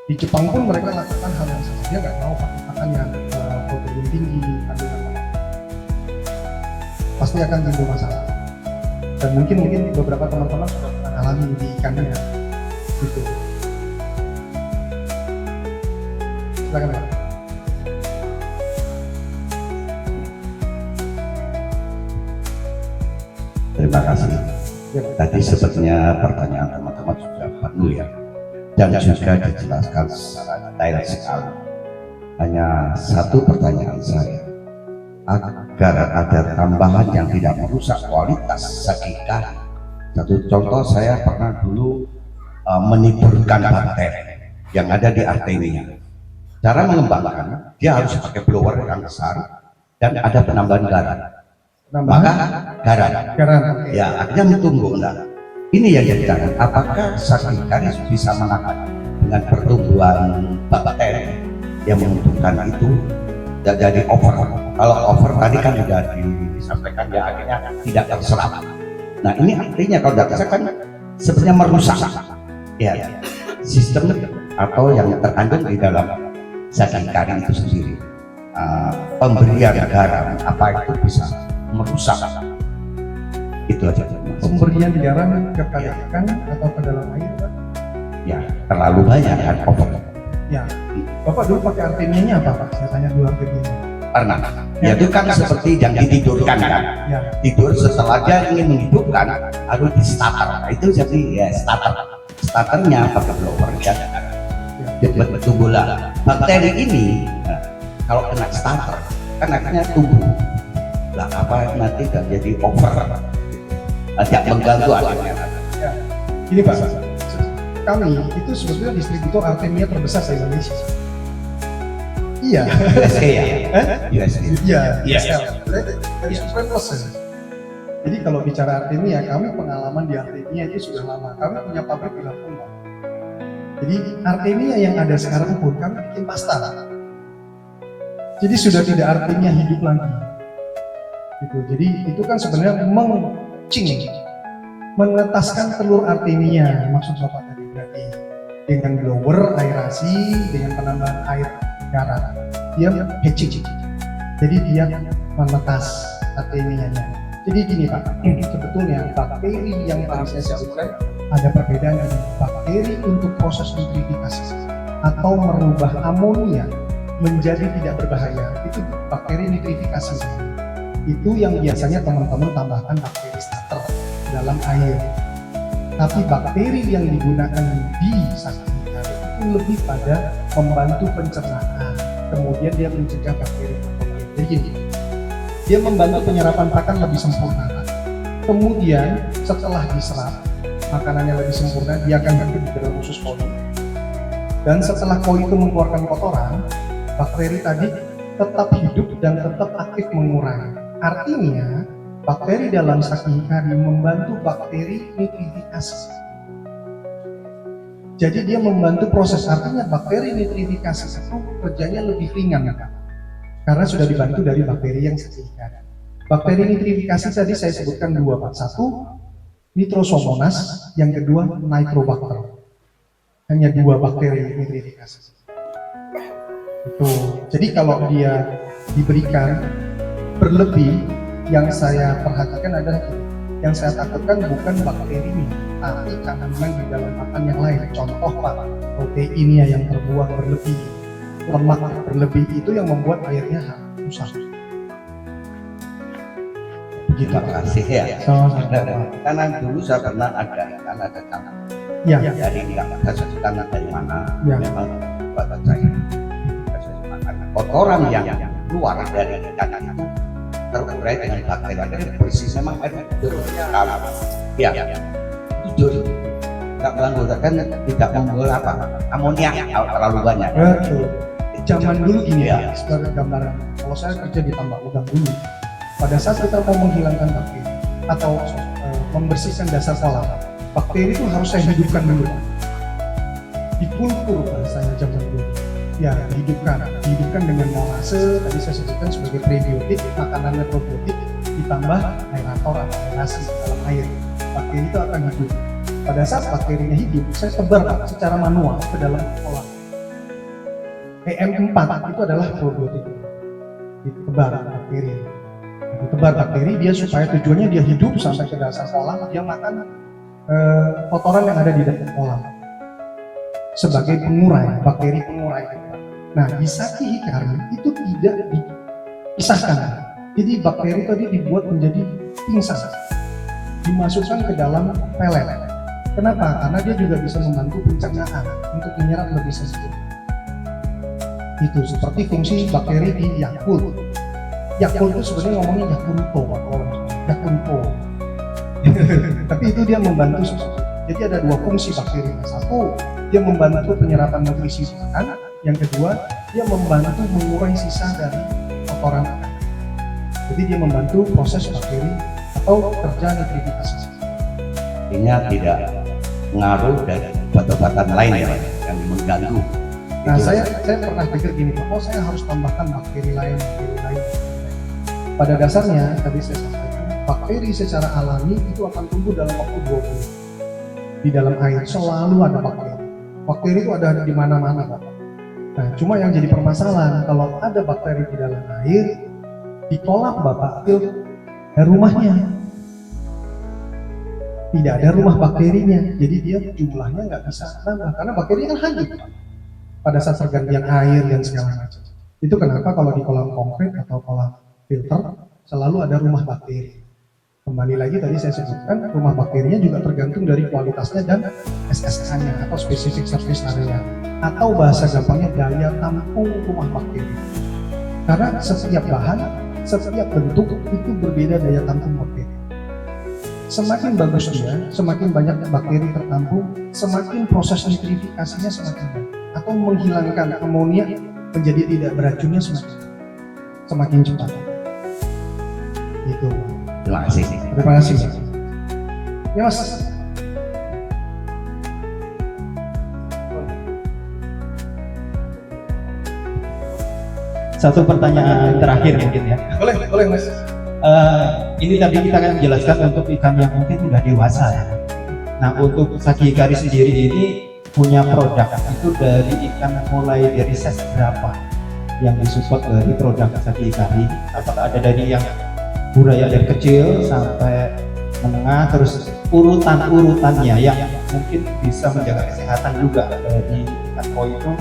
S2: Di Jepang pun mereka lakukan hal yang sama, dia nggak mau pakai pakan yang protein tinggi, kandungan lemak pasti akan timbul masalah. Dan mungkin beberapa teman-teman sudah pernah alami di ikannya ya, gitu. Silakan Pak.
S7: Terima kasih. Tadi sepertinya pertanyaan teman-teman sudah penuh ya, dan juga dijelaskan secara detail sekali. Hanya satu pertanyaan saya, agar ada tambahan yang tidak merusak kualitas sagi kari. Satu contoh, saya pernah dulu meniburkan bakteri yang ada di artemia. Cara mengembangkan, dia harus pakai blower yang besar dan ada penambahan garam. Maka garam, ya akhirnya tumbuh. Nah, ini yang jadi tanya, apakah sagi kari bisa menahan dengan pertumbuhan bakteri yang menguntungkan itu? Tidak jadi over. Kalau over tadi kan sudah disampaikan ya akhirnya tidak terserap. Nah ini artinya kalau tidak terserap kan sebenarnya merusak ya sistem atau yang terkandung di dalam sagi kari itu sendiri. Pemberian garam apa itu bisa merusak. Itu aja.
S2: Pemberian garam kepada ikan atau ke dalam air Pak?
S7: Ya terlalu banyak kan over.
S2: Ya, Bapak dulu pakai artemianya apa Pak? Saya tanya dulu artemianya.
S7: Pernah. Ya itu kan seperti yang ditidurkan kan.
S2: Ya.
S7: Tidur setelah dia ingin menghidupkan harus di starter. Nah, itu jadi ya starter. Starternya pakai blower ya. Betul bola. Bakteri ini kalau kena starter kan akhirnya tumbuh. Lah apa nanti kan jadi over. Tidak mengganggu akhirnya.
S2: Ya. Ini Pak, kami itu sebetulnya distributor artemia terbesar di Indonesia. Iya.
S7: USG ya? USG.
S2: Iya.
S7: Yes.
S2: Dari proses. Jadi kalau bicara artemia, kami pengalaman di artemia itu sudah lama. Kami punya pabrik di Lampung, Pak. Jadi artemia yang ada sekarang pun kami bikin pasta. Jadi sudah tidak artemia hidup lagi. Gitu. Jadi itu kan sebenarnya menetaskan telur artemia, maksud Bapak tadi berarti dengan blower aerasi, dengan penambahan air garam, dia hatching. Jadi dia menetas artemianya. Jadi gini Pak, sebetulnya bakteri yang tadi saya sebutkan ada perbedaan ini. Bakteri untuk proses nitrifikasi atau merubah amonia menjadi tidak berbahaya itu bakteri nitrifikasi. Itu yang biasanya teman-teman tambahkan bakteri starter dalam air. Tapi bakteri yang digunakan di sagi kari itu lebih pada membantu pencernaan. Kemudian dia mencegah bakteri. Jadi gini, dia membantu penyerapan pakan lebih sempurna. Kemudian setelah diserap, makanannya lebih sempurna, dia akan hidup di dalam usus koi. Dan setelah koi itu mengeluarkan kotoran, bakteri tadi tetap hidup dan tetap aktif mengurangi. Artinya, bakteri dalam sagi kari membantu bakteri nitrifikasi. Jadi dia membantu proses, artinya bakteri nitrifikasi itu kerjanya lebih ringan Kak. Karena sudah dibantu dari bakteri yang sagi kari. Bakteri nitrifikasi tadi saya sebutkan dua Pak. Satu, Nitrosomonas, yang kedua Nitrobacter. Hanya dua bakteri nitrifikasi. Itu. Jadi kalau dia diberikan berlebih, yang saya perhatikan adalah ini. Yang saya takutkan bukan bakterinya, tapi kandungan di dalam pakan yang lain. Contoh Pak, proteinnya yang terbuang berlebih, lemak berlebih, itu yang membuat airnya rusak. Begitu.
S7: Terima kasih ya.
S2: Sama-sama.
S7: Karena dulu saya pernah ada tanah
S2: Ya,
S7: dari nggak saya sebutkan dari mana,
S2: Ya.
S7: memang buatan saya. Kotoran yang keluar dari ikan itu terurai dengan bakteri bersih, memang air jurusnya kalah. Ya, jujur nggak menggunakan, tidak membawa apa amonia terlalu banyak.
S2: betul. Zaman dulu gini
S7: Ya.
S2: Pak, sebagai gambaran. Kalau saya kerja di tambak udang dulu, pada saat kita mau menghilangkan bakteri atau membersihkan dasar kolam, bakteri itu harus saya hidupkan dulu, Pak. Dipulkur bahasanya zaman dulu. Ya, dihidupkan dengan molase, tadi saya sebutkan sebagai prebiotik, makanannya probiotik, ditambah aerator atau aerasi dalam air. Bakteri itu akan hidup. Pada saat bakterinya hidup, saya tebar Pak, secara manual ke dalam kolam. PM4 itu adalah probiotik. Ditebar bakteri. Ditebar bakteri dia supaya tujuannya dia hidup sampai ke dasar kolam, dia makan kotoran yang ada di dalam kolam sebagai pengurai, bakteri pengurai. Nah, di Saki Hikari itu tidak dipisahkan. Jadi bakteri tadi dibuat menjadi pingsan, dimasukkan ke dalam pelet. Kenapa? Karena dia juga bisa membantu pencernaan untuk menyerap lebih sedikit. Itu seperti fungsi bakteri di Yakult. Yakult itu sebenarnya ngomongnya Yakulto, Yakulto. Tapi itu dia membantu sesuatu. Jadi ada dua fungsi bakteri. Satu, dia membantu penyerapan nutrisi makan. Yang kedua, dia membantu mengurai sisa dari kotoran ikan. Jadi dia membantu proses bakteri atau kerja nitrifikasi.
S7: Artinya tidak pengaruh dari obat-obatan lain ya yang mengganggu.
S2: Nah,
S7: Itu.
S2: saya pernah pikir gini, Pak, saya harus tambahkan bakteri lain. Pada dasarnya, tadi saya sampaikan, bakteri secara alami itu akan tumbuh dalam waktu 2 bulan. Di dalam air selalu ada bakteri. Bakteri itu ada di mana-mana, Pak. Nah, cuma yang jadi permasalahan, kalau ada bakteri di dalam air, di kolam Bapak, rumahnya. Tidak ada rumah bakterinya, jadi dia jumlahnya nggak bisa nambah, karena bakteri kan hanyut, Pak. Pada saat pergantian air dan segala macam. Itu kenapa kalau di kolam konkret atau kolam filter selalu ada rumah bakteri. Kembali lagi tadi saya sebutkan rumah bakterinya juga tergantung dari kualitasnya dan SSK-nya atau specific surface area atau bahasa gampangnya daya tampung rumah bakteri. Karena setiap bahan, setiap bentuk itu berbeda daya tampung bakteri. Semakin bagus dia, semakin banyak bakteri tertampung, semakin proses nitrifikasinya semakin baik atau menghilangkan amonia menjadi tidak beracunnya semakin cepat. Itu.
S7: Terima kasih.
S2: Terima kasih. Ya Mas.
S8: Satu pertanyaan terakhir mungkin ya.
S2: Boleh Mas.
S8: Ini tadi kita akan menjelaskan untuk ikan yang mungkin sudah dewasa ya. Nah, untuk Saki Hikari sendiri ini punya produk itu dari ikan mulai dari size berapa yang disupport dari produk Saki Hikari? Apakah ada dari yang buraya dari kecil sampai menengah, terus urutan-urutannya yang mungkin bisa menjaga kesehatan juga dari ikan koi itu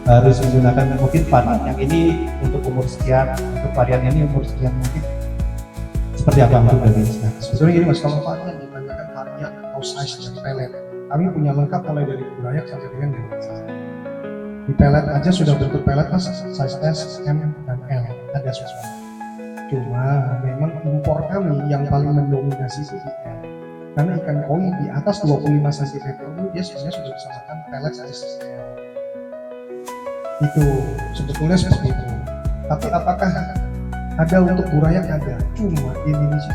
S8: harus menggunakan mungkin varian yang ini untuk umur sekian, untuk varian ini umur sekian, mungkin seperti apa untuk dari sekarang?
S2: Sebenarnya gini Mas, kalau varian ditanyakan varian atau size dan pelet, kami punya lengkap mulai dari bulayak sampai dengan dewasa. Di pelet aja sudah bentuk pelet Mas, size S, M, dan L ada semua. Cuma memang impor kami yang paling mendominasi itu di L. Karena ikan koi di atas 25 cm itu dia sebenarnya sudah bisa makan pelet size L. Itu sebetulnya seperti itu. Tapi apakah ada untuk burayak? Ada, cuma di Indonesia.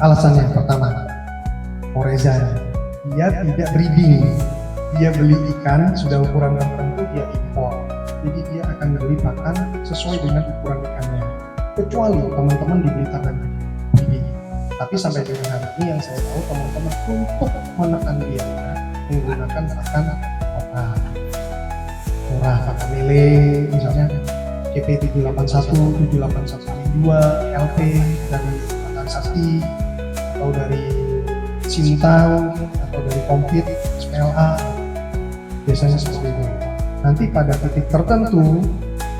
S2: Alasannya yang pertama, Oreza dia tidak breeding, dia beli ikan sudah ukuran tertentu dia impor, jadi dia akan beli pakan sesuai dengan ukuran ikannya. Kecuali teman-teman di Blitar dan breeding. Tapi sampai dengan hari ini yang saya tahu teman-teman untuk menekan biaya menggunakan pakan lokal. Murah, pakan lele misalnya CP 781, 781 LP dari Pakan Sakti atau dari Sinta atau dari Komplit, SPLA, biasanya seperti itu. Nanti pada titik tertentu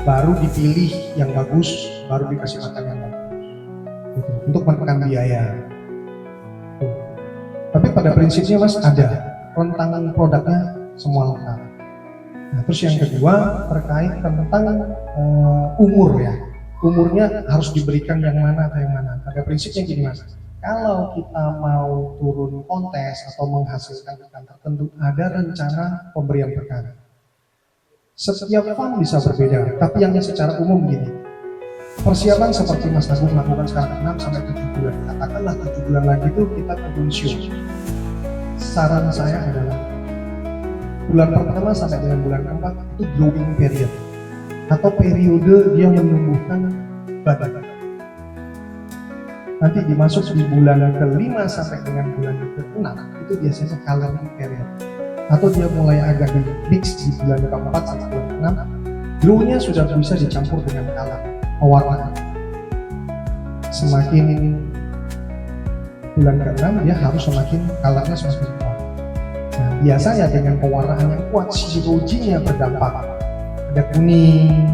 S2: baru dipilih yang bagus, baru dikasih makan yang bagus gitu, untuk menekan biaya. Tuh. Tapi pada prinsipnya Mas ada rentang produknya semua lengkap. Nah, terus yang kedua terkait tentang umur ya, umurnya harus diberikan yang mana atau yang mana. Pada prinsipnya gini Mas, kalau kita mau turun kontes atau menghasilkan ikan tertentu, ada rencana pemberian pekan. Setiap farm bisa berbeda, tapi yang secara umum gini, persiapan seperti Mas Agung lakukan sekarang 6 sampai 7 bulan, katakanlah 7 bulan lagi itu kita kebun show. Saran saya adalah bulan pertama sampai dengan bulan keempat itu growing period atau periode dia menumbuhkan badan. Nanti dimasuk di bulan ke-5 sampai dengan bulan ke-6 itu biasanya coloring period, atau dia mulai agak di mix di bulan ke-4 sampai bulan ke-6, grow-nya sudah bisa dicampur dengan color, pewarnaan. Semakin bulan ke-6 dia harus semakin colornya semakin kuat. Nah, biasanya dengan pewarnaan yang kuat, sirojinya berdampak. Ada kuning,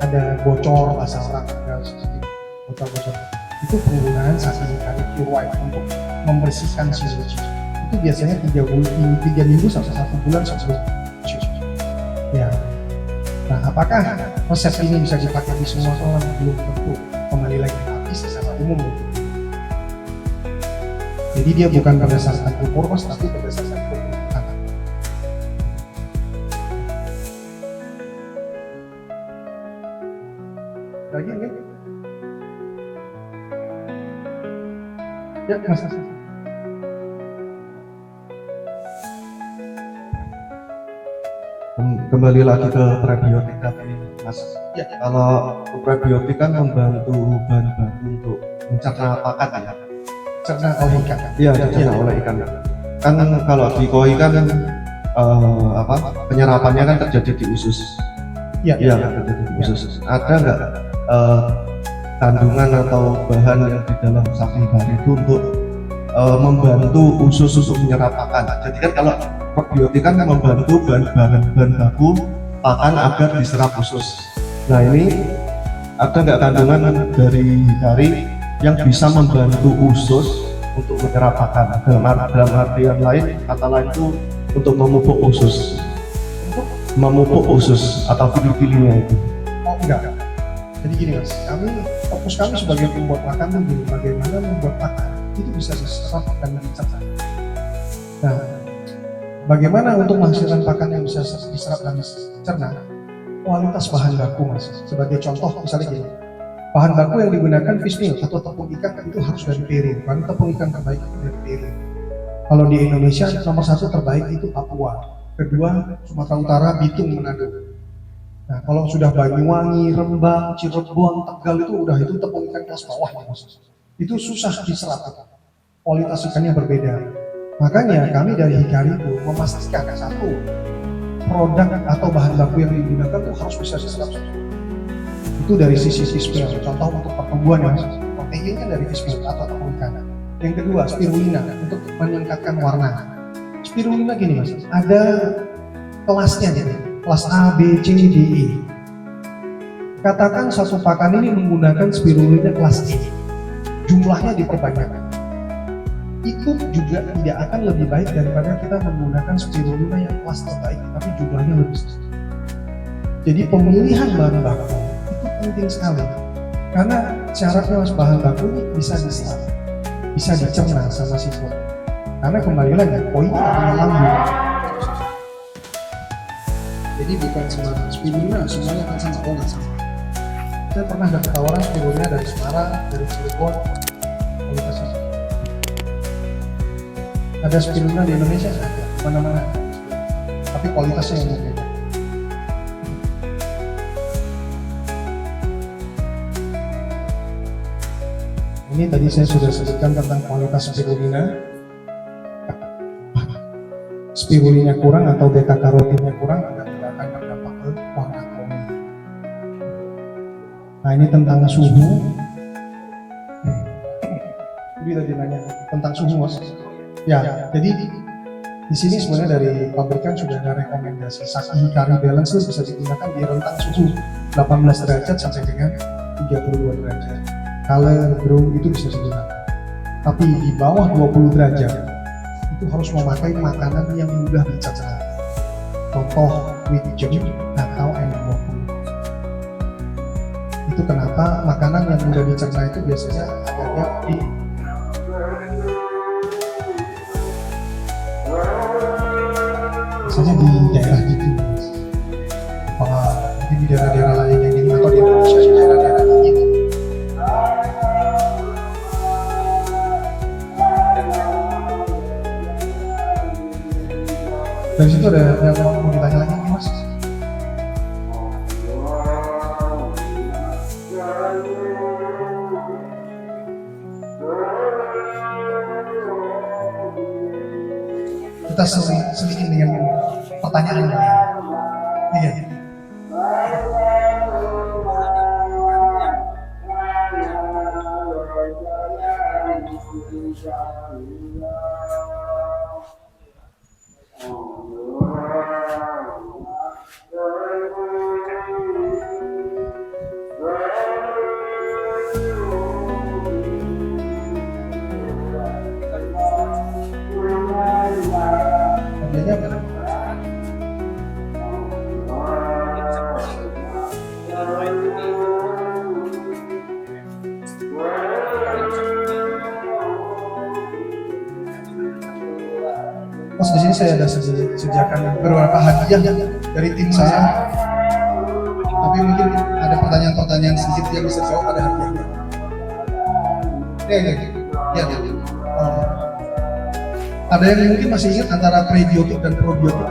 S2: ada bocor, bahasa orang ada sedikit bocor-bocor. Itu penggunaan Saki Hikari Pure White untuk membersihkan siroji. Itu biasanya 3 minggu sampai 1 bulan sebelum shoot. Ya. Nah, apakah resep ini bisa dipakai di semua orang? Belum tentu. Kembali lagi, tapi secara umum. Jadi dia bukan berdasarkan purpose, tapi berdasarkan kebutuhan. Lagi kan? Ya, Mas.
S9: Kembali lagi ke prebiotik tadi, Mas.
S2: Ya.
S9: Kalau prebiotik kan membantu bahan baku untuk mencerna pakan ya.
S2: Cerna oleh ikan.
S9: Iya, dicerna oleh ikan. Kan kalau di koi kan penyerapannya kan terjadi di usus.
S2: Iya,
S9: Iya, terjadi di usus. Ada nggak kandungan atau bahan yang di dalam Saki Hikari itu untuk membantu usus untuk menyerap pakan? Jadi kan kalau probiotik kan membantu bahan baku pakan agar diserap usus. Nah, ini ada nggak kandungan dari Hikari yang bisa membantu usus untuk menyerap pakan? Dalam artian lain, kata lain itu untuk memupuk usus, atau fili-filinya itu.
S2: Oh enggak. Jadi gini Mas, fokus kami sebagai pembuat makan tuh gini, bagaimana membuat makan itu bisa diserap dan dicerna. Nah, bagaimana untuk menghasilkan pakan yang bisa diserap dan dicerna? Kualitas bahan baku Mas. Sebagai contoh misalnya gini, bahan baku yang digunakan fish meal atau tepung ikan itu harus dari Peru, karena tepung ikan terbaik itu dari Peru. Kalau di Indonesia nomor 1 terbaik itu Papua, kedua Sumatera Utara, Bitung, Manado. Nah, kalau sudah Banyuwangi, Rembang, Cirebon, Tegal itu tepung ikan kelas bawah ya Mas. Itu susah diserap, kualitas ikannya berbeda. Makanya kami dari Hikari itu memastikan satu, produk atau bahan baku yang digunakan itu harus bisa diserap. Itu dari sisi fish meal, contoh untuk pertumbuhan ya Mas. Protein kan dari fish meal atau tepung ikan. Yang kedua, spirulina untuk meningkatkan warna. Spirulina gini Mas, ada kelasnya nih. Kelas A, B, C, D, E. Katakan satu pakan ini menggunakan spirulina kelas E, jumlahnya diperbanyak. Itu juga tidak akan lebih baik daripada kita menggunakan spirulina yang kelas terbaik, tapi jumlahnya lebih sedikit. Jadi pemilihan bahan baku itu penting sekali, karena syaratnya Mas, bahan baku ini bisa diserap, bisa dicerna sama siswa. Karena kembali lagi, poinnya punya lambung. Jadi bukan sembarang spirulina semuanya akan sama, nggak sama. Saya pernah dapat tawaran spirulina dari Semarang, dari Cirebon, kualitasnya. Ada spirulina di Indonesia, ada mana-mana, tapi kualitasnya yang berbeda. Ini tadi saya sudah sebutkan tentang kualitas spirulina. Spirulina kurang atau beta karotinnya kurang, tidak akan berdampak ke warna kuning. Nah ini tentang suhu. Jadi tadi nanya tentang suhu mas. Ya, jadi di sini sebenarnya dari pabrikan sudah ada rekomendasi Saki Hikari Balance itu bisa digunakan di rentang suhu 18 derajat sampai dengan 32 derajat. Color, grow itu bisa digunakan. Tapi di bawah 20 derajat itu harus memakai makanan yang mudah dicerna. Contoh Wijeng atau N20. Itu kenapa makanan yang mudah dicerna itu biasanya ada di biasanya di daerah gitu. Apakah mungkin di daerah-daerah lain yang ini atau di Indonesia di daerah-daerah ini. Dari situ ada yang mau ditanya lagi nih mas? Kita sedikit dengan pertanyaan ini. Iya. Harganya Mas, di sini saya ada sediakan beberapa hadiah dari tim saya. Tapi mungkin ada pertanyaan-pertanyaan sedikit yang bisa jawab, ada hadiahnya. Ya. Ada yang mungkin masih ingat antara prebiotik dan probiotik?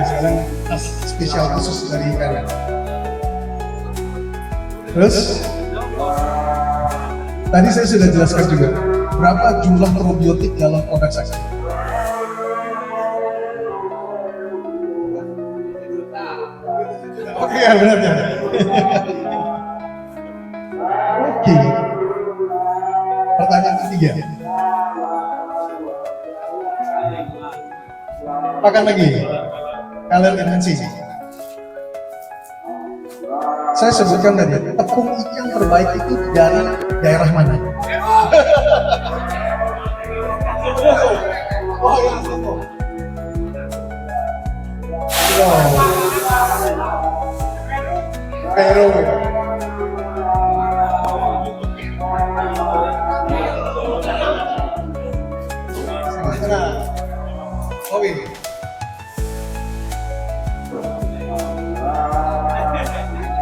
S2: Sekarang spesial khusus dari kalian. Terus tadi saya sudah jelaskan juga berapa jumlah probiotik dalam produk saya. Oke, ya benar ya. Oke. Pertanyaan ketiga. Makan lagi. Color enhancing. Saya sebutkan tadi, tepung ikan terbaik itu dari daerah mana? Peru. Oke.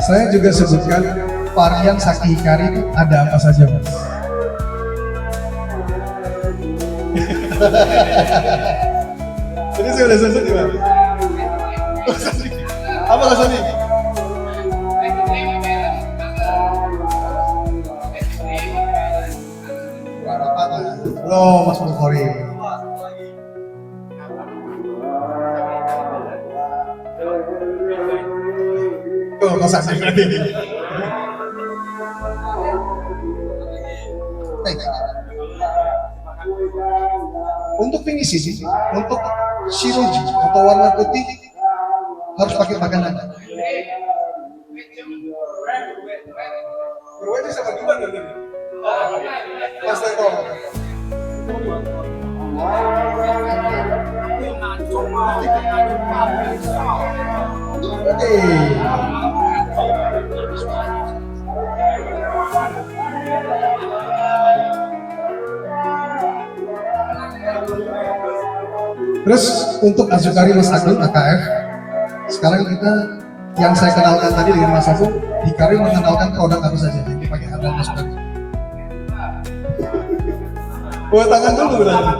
S2: Saya juga sebutkan varian Saki Hikari itu ada apa saja, Mas? Ini saya udah sebut nih, Mas. Apa Mas Sony? Loh, Mas Bukhari. Tuh, Mas Adi berarti. Untuk finishing, untuk shiroji atau warna putih harus pakai makanan. Berwajib sama gimana tadi? Mas Teko. Oke. Terus untuk Azukari Mas Agung AKF, sekarang kita yang saya kenalkan tadi dengan Mas Agung, Hikari mengenalkan produk apa saja yang dipakai Anda Mas Agung. Buat tangan dulu berarti.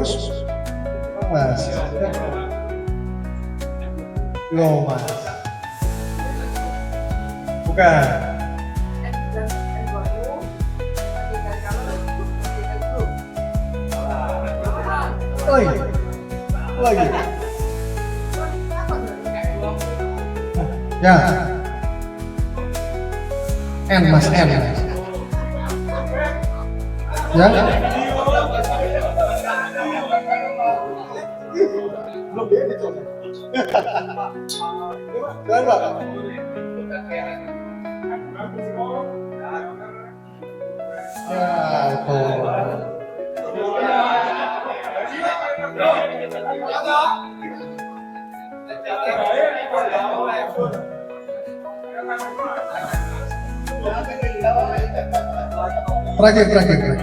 S2: Bos? Mas. Loh, Mas. Bukan. Lagi. Lagi. Ya. N Mas, N. Ya. Belum dia itu. Jangan, Pak. Ya, itu. Terakhir.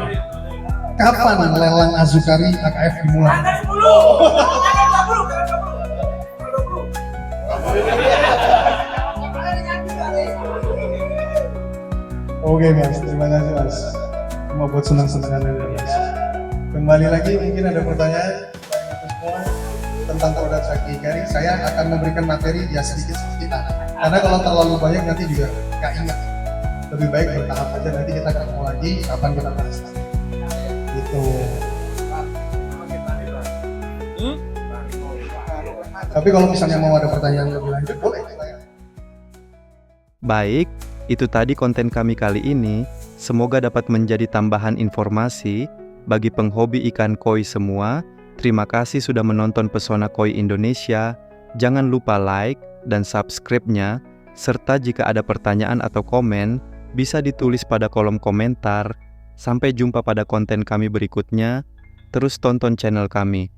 S2: Kapan lelang Azukari AKF dimulai? Oke Mas, terima kasih Mas. Cuma buat senang-senangan aja Mas. Kembali lagi mungkin ada pertanyaan semua tentang produk Saki Hikari. Saya akan memberikan materi ya sedikit. Karena kalau terlalu banyak nanti juga nggak ingat. Lebih baik bertahap aja, nanti kita ketemu lagi kapan kita bahas. Gitu. Tapi kalau misalnya mau ada pertanyaan lebih lanjut boleh.
S10: Baik, itu tadi konten kami kali ini. Semoga dapat menjadi tambahan informasi bagi penghobi ikan koi semua. Terima kasih sudah menonton Pesona Koi Indonesia. Jangan lupa like dan subscribe-nya, serta jika ada pertanyaan atau komen, bisa ditulis pada kolom komentar. Sampai jumpa pada konten kami berikutnya. Terus tonton channel kami.